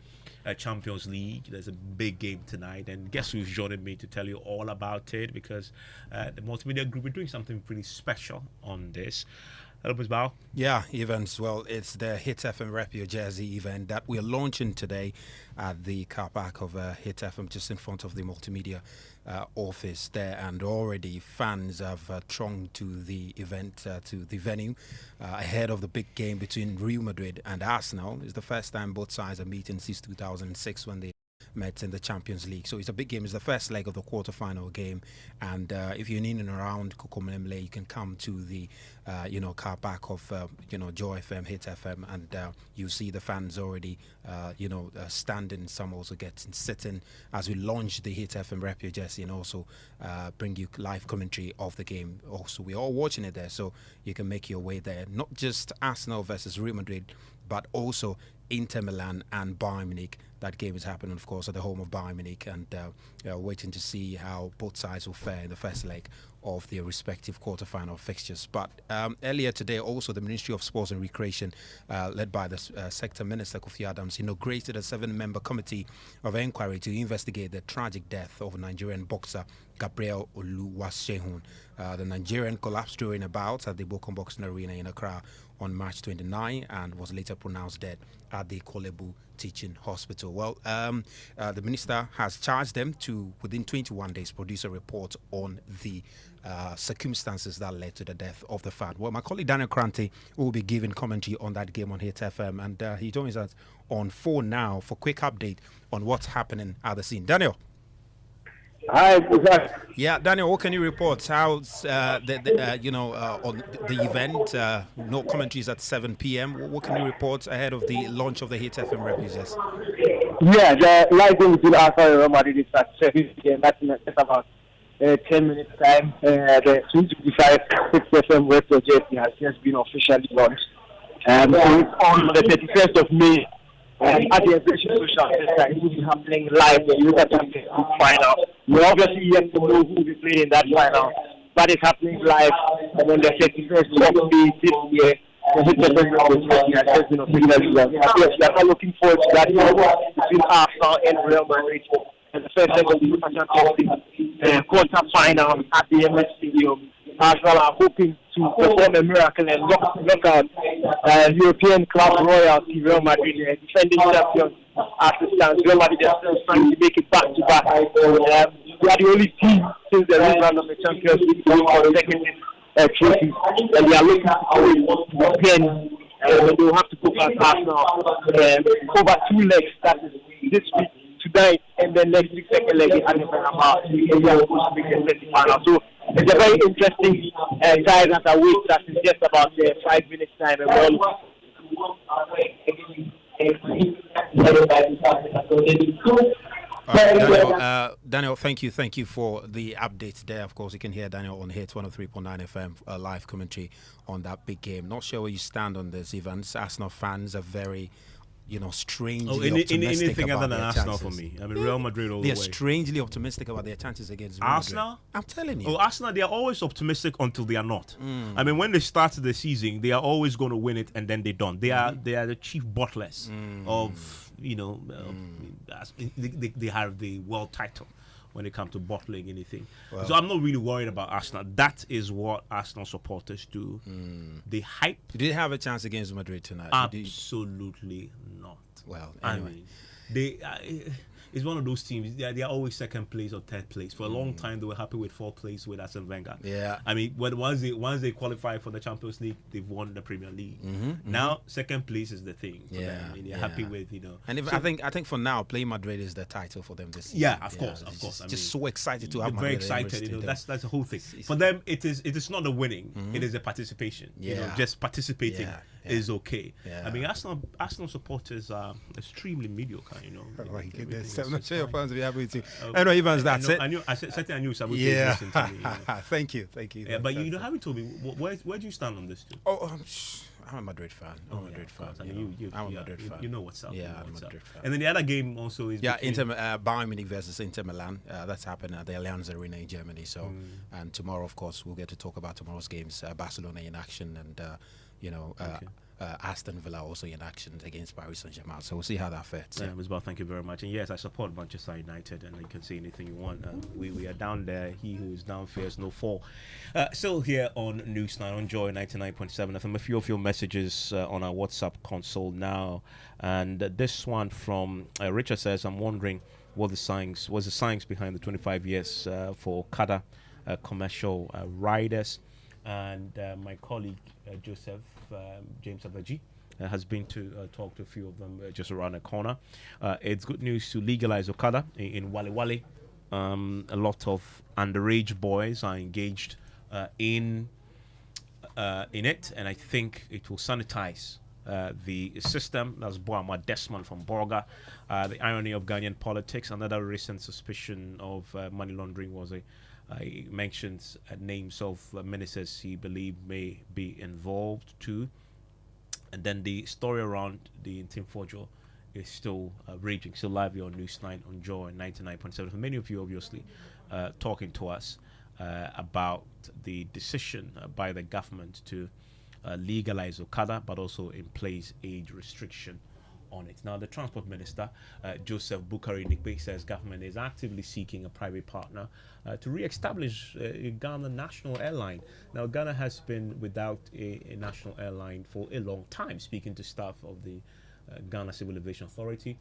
Speaker 10: a Champions League. There's a big game tonight, and guess who's joining me to tell you all about it? Because the multimedia group is doing something pretty special on this. Hello, Ms. Bao.
Speaker 2: Yeah, events. Well, it's the Hit FM Rep Your Jersey event that we're launching today at the car park of Hit FM, just in front of the multimedia office there. And already fans have thronged to the event, to the venue, ahead of the big game between Real Madrid and Arsenal. It's the first time both sides are meeting since 2006 when they met in the Champions League. So it's a big game. It's the first leg of the quarterfinal game. And if you're in and around Kokomlemle, you can come to the car park of Joy FM, Hit FM, and you see the fans already standing. Some also sitting as we launch the Hit FM Rep Your Jersey and also bring you live commentary of the game. Also, we're all watching it there, so you can make your way there. Not just Arsenal versus Real Madrid, but also Inter Milan and Bayern Munich. That game is happening, of course, at the home of Bayern Munich, and waiting to see how both sides will fare in the first leg of their respective quarterfinal fixtures. But earlier today, also the Ministry of Sports and Recreation, led by the Sector Minister Kofi Adams, inaugurated a 7-member committee of inquiry to investigate the tragic death of Nigerian boxer Gabriel Oluwasehun. The Nigerian collapsed during a bout at the Bokum Boxing Arena in Accra on March 29 and was later pronounced dead at the Kolebu Teaching Hospital. Well, the minister has charged them to, within 21 days, produce a report on the circumstances that led to the death of the fan. Well, my colleague Daniel Krante will be giving commentary on that game on Hit FM, and he joins us on phone now for quick update on what's happening at the scene. Daniel.
Speaker 4: Hi,
Speaker 2: yeah, Daniel. What can you report? How's on the event? No commentaries at 7 p.m. What can you report ahead of the launch of the Hit FM replies?
Speaker 4: Yeah, the live game between Arsenal and Real Madrid is at 7 p.m. That's about 10 minutes time. The 255 Hit FM radio jersey has just been officially launched. So it's on the 31st of May. At the Aviation Social Center, it will be happening live in the Europa Champions League final. We're obviously yet to know who will be playing in that final, but it's happening live on the 31st of May this year. The Hit FM has been officially launched. We are not looking forward to that between Arsenal and Real Madrid. And the first leg of the Europa Champions League quarter final at the MS Stadium. Arsenal are hoping to perform a miracle and knock out European club royalty Real Madrid, defending champions as it stands. Real Madrid are still trying to make it back to back. We are the only team since the rerun of the Champions League for consecutive trophies, and we are looking to again. They will have to go past Arsenal over 2 legs. That is this week, tonight, and then next week, second leg in Anniversary. We are supposed to make the semi-final. So it's a very interesting time that awaits us in just about 5 minutes time. And
Speaker 2: Daniel, thank you for the updates there. Of course, you can hear Daniel on Hit 103.9 FM live commentary on that big game. Not sure where you stand on this, Evans. Arsenal fans are very strangely optimistic
Speaker 10: anything
Speaker 2: about
Speaker 10: other than
Speaker 2: their
Speaker 10: Arsenal
Speaker 2: chances.
Speaker 10: for me. I mean, Real Madrid all the way.
Speaker 2: They're strangely optimistic about their chances against Real
Speaker 10: Arsenal.
Speaker 2: Madrid. I'm telling you.
Speaker 10: Oh, Arsenal, they are always optimistic until they are not. I mean, when they start the season, they are always going to win it, and then they don't. They are the chief bottlers of they have the world title when it comes to bottling anything. Well, so I'm not really worried about Arsenal. That is what Arsenal supporters do. They hype.
Speaker 2: Did they have a chance against Madrid tonight?
Speaker 10: Absolutely not.
Speaker 2: Well,
Speaker 10: I
Speaker 2: anyway.
Speaker 10: mean, it's one of those teams. They are always second place or third place. For a long time, they were happy with fourth place with Arsene Wenger.
Speaker 2: Yeah.
Speaker 10: I mean, once they qualify for the Champions League, they've won the Premier League. Now, second place is the thing. For them. I mean, they're happy with
Speaker 2: And I think for now, playing Madrid is the title for them this season.
Speaker 10: Yeah, of course.
Speaker 2: Just so excited to have Madrid.
Speaker 10: Very excited. That's the whole thing. For them, it is not the winning. It is a participation. Just participating is okay. I mean, Arsenal supporters are extremely mediocre.
Speaker 2: Oh my goodness. I'm not sure your fans will be happy with you. Anyway, Evans, that's it.
Speaker 10: I knew some would listen to me.
Speaker 2: Thank you.
Speaker 10: Yeah, but you haven't told me where do you stand on this too?
Speaker 2: I'm a Madrid fan. I'm a Madrid fan.
Speaker 10: I mean,
Speaker 2: I'm a Madrid fan.
Speaker 10: You know what's up.
Speaker 2: Yeah, I'm a Madrid fan.
Speaker 10: And then the other game also is
Speaker 2: Bayern Munich versus Inter Milan. That's happening at the Allianz Arena in Germany. So, and tomorrow, of course, we'll get to talk about tomorrow's games. Barcelona in action, and Aston Villa also in action against Paris Saint-Germain. So we'll see how that fares.
Speaker 10: Yeah, Mr. Thank you very much. And yes, I support Manchester United, and you can say anything you want. We are down there. He who is down fears no fall. Still here on News 9 on Joy 99.7 FM. A few of your messages on our WhatsApp console now. And this one from Richard says, I'm wondering what the science behind the 25 years for Okada commercial riders. And my colleague Joseph James Abaji has been to talk to a few of them just around the corner. It's good news to legalize Okada in Wale Wale. A lot of underage boys are engaged in it, and I think it will sanitize the system. That's Boama Desmond from Borga. The irony of Ghanaian politics. Another recent suspicion of money laundering was he mentions names of ministers he believed may be involved too. And then the story around the Team Fojo is still raging, still live here on Newsline on Joy 99.7. For many of you, obviously, talking to us about the decision by the government to legalize Okada, but also in place age restriction on it. Now, the Transport Minister, Joseph Bukari Nikbe, says government is actively seeking a private partner to re-establish Ghana national airline. Now, Ghana has been without a national airline for a long time. Speaking to staff of the Ghana Civil Aviation Authority,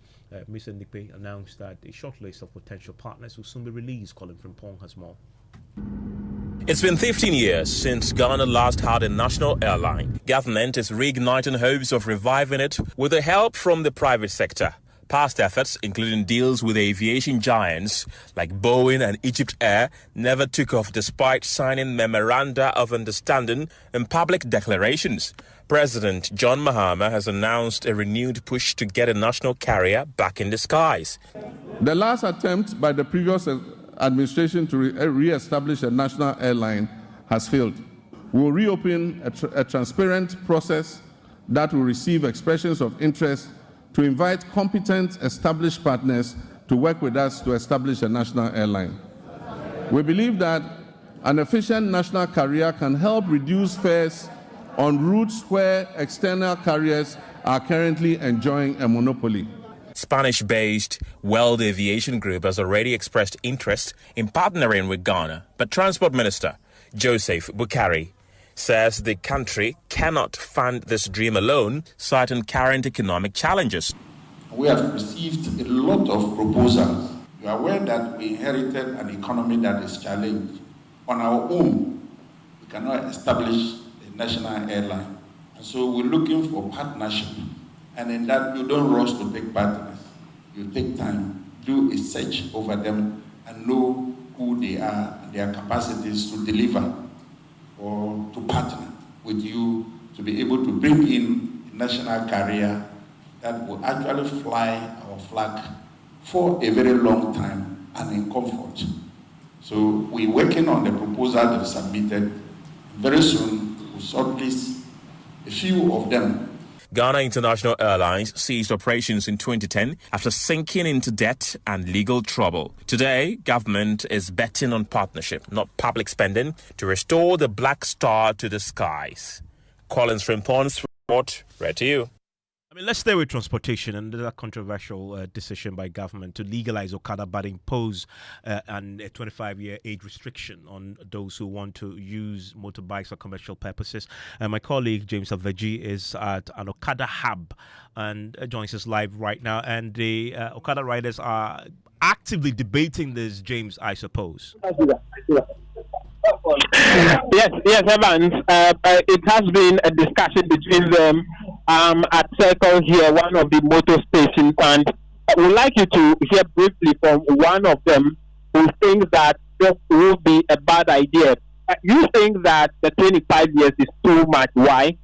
Speaker 10: Mr. Nikbe announced that a short list of potential partners will soon be released. Colin from Pong has more.
Speaker 5: It's been 15 years since Ghana last had a national airline. Government is reigniting hopes of reviving it with the help from the private sector. Past efforts, including deals with aviation giants like Boeing and Egypt Air, never took off despite signing memoranda of understanding and public declarations. President John Mahama has announced a renewed push to get a national carrier back in the skies.
Speaker 17: The last attempt by the previous administration to re-establish a national airline has failed. We will reopen a transparent process that will receive expressions of interest to invite competent established partners to work with us to establish a national airline. We believe that an efficient national carrier can help reduce fares on routes where external carriers are currently enjoying a monopoly.
Speaker 5: Spanish-based World Aviation Group has already expressed interest in partnering with Ghana, but Transport Minister Joseph Bukari says the country cannot fund this dream alone, citing current economic challenges.
Speaker 7: We have received a lot of proposals. You are aware that we inherited an economy that is challenged. On our own, we cannot establish a national airline. And so we're looking for partnership. And in that, you don't rush to take partners. You take time, do a search over them, and know who they are and their capacities to deliver or to partner with you to be able to bring in a national carrier that will actually fly our flag for a very long time and in comfort. So we're working on the proposal that is submitted. Very soon, we'll shortlist a few of them.
Speaker 5: Ghana International Airlines ceased operations in 2010 after sinking into debt and legal trouble. Today, government is betting on partnership, not public spending, to restore the Black Star to the skies. Collins from Pons Report, read to you.
Speaker 10: I mean, let's stay with transportation and that controversial decision by government to legalize Okada but impose a 25-year age restriction on those who want to use motorbikes for commercial purposes. My colleague James Aveji is at an Okada hub and joins us live right now. And the Okada riders are actively debating this, James, I suppose.
Speaker 4: Yes, Evans. It has been a discussion between them at Circle here, one of the motor stations, and I would like you to hear briefly from one of them who thinks that this will be a bad idea. You think that the 25 years is too much. Why?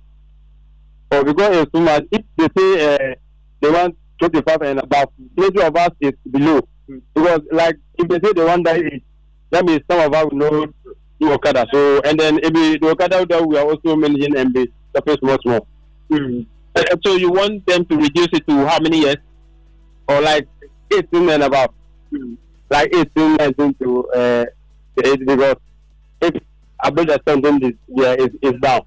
Speaker 8: Oh, because it's too much. If they say they want 25 and above, majority of us is below. Because, like, if they say they want that age, that means some of us will know do Okada. So, and then maybe the Okada that we are also managing and be the small.
Speaker 4: So you want them to reduce it to how many years?
Speaker 8: Or like 18 and above. Like 18, 19 to 8, because if above the something is down.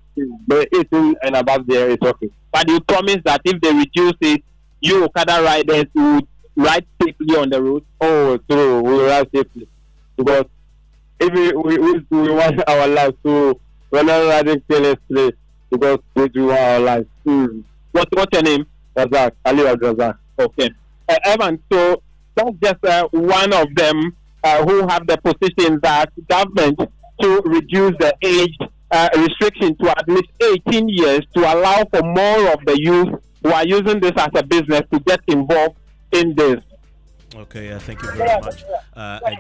Speaker 8: But 18 and above there is okay.
Speaker 4: But you promise that if they reduce it, you Okada riders would ride safely on the road?
Speaker 8: Oh, true. We will ride safely. Because if we want our lives, so we're not riding carelessly because we do want our lives.
Speaker 4: What's your name?
Speaker 8: Razak, Ali Razak.
Speaker 4: Okay. Evan, so that's just one of them who have the position that government to reduce the age restriction to at least 18 years to allow for more of the youth who are using this as a business to get involved in this.
Speaker 10: Okay, thank you very much,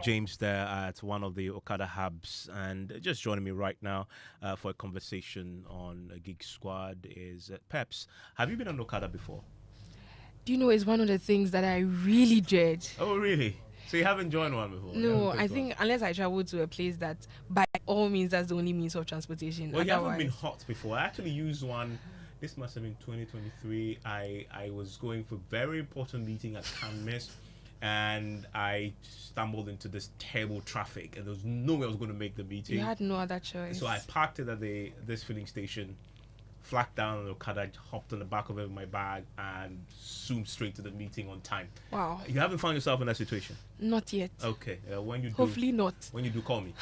Speaker 10: James, there at one of the Okada hubs. And just joining me right now for a conversation on Gig Squad is Peps. Have you been on Okada before?
Speaker 13: Do you know, it's one of the things that I really dread.
Speaker 10: Oh, really? So you haven't joined one before?
Speaker 13: No, I think unless I travel to a place that by all means that's the only means of transportation.
Speaker 10: Well, you haven't been hot before. I actually used one This must have been 2023. I was going for a very important meeting at Cannes, and I stumbled into this terrible traffic, and there was no way I was going to make the meeting.
Speaker 13: You had no other choice.
Speaker 10: So I parked it at this filling station, flagged down on the Okada, hopped on the back of it with my bag, and zoomed straight to the meeting on time.
Speaker 13: Wow.
Speaker 10: You haven't found yourself in that situation?
Speaker 13: Not yet.
Speaker 10: Okay. When you do,
Speaker 13: hopefully not.
Speaker 10: When you do, call me.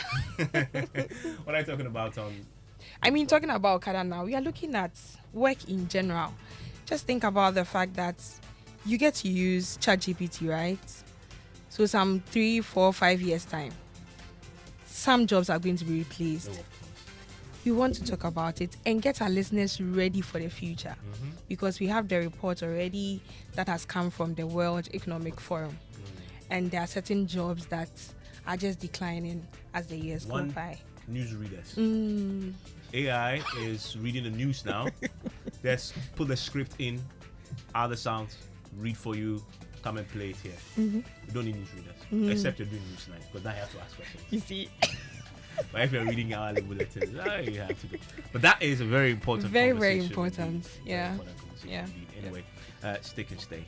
Speaker 10: What are you talking about?
Speaker 13: Talking about Okada now, we are looking at work in general. Just think about the fact that you get to use ChatGPT, right? So some 3, 4, 5 years time, some jobs are going to be replaced.
Speaker 10: No.
Speaker 13: We want to talk about it and get our listeners ready for the future, because we have the report already that has come from the World Economic Forum, and there are certain jobs that are just declining as the years go by.
Speaker 10: Newsreaders. AI is reading the news now. Let's put the script in, add the sounds, read for you, come and play it here. You don't need newsreaders, except you're doing news night, because now you have to ask questions.
Speaker 13: You see.
Speaker 10: But if you're reading our bulletins, you have to do. But that is a very important
Speaker 13: very
Speaker 10: conversation.
Speaker 13: very important. Yeah.
Speaker 10: Very important conversation indeed. Anyway, stick and stay.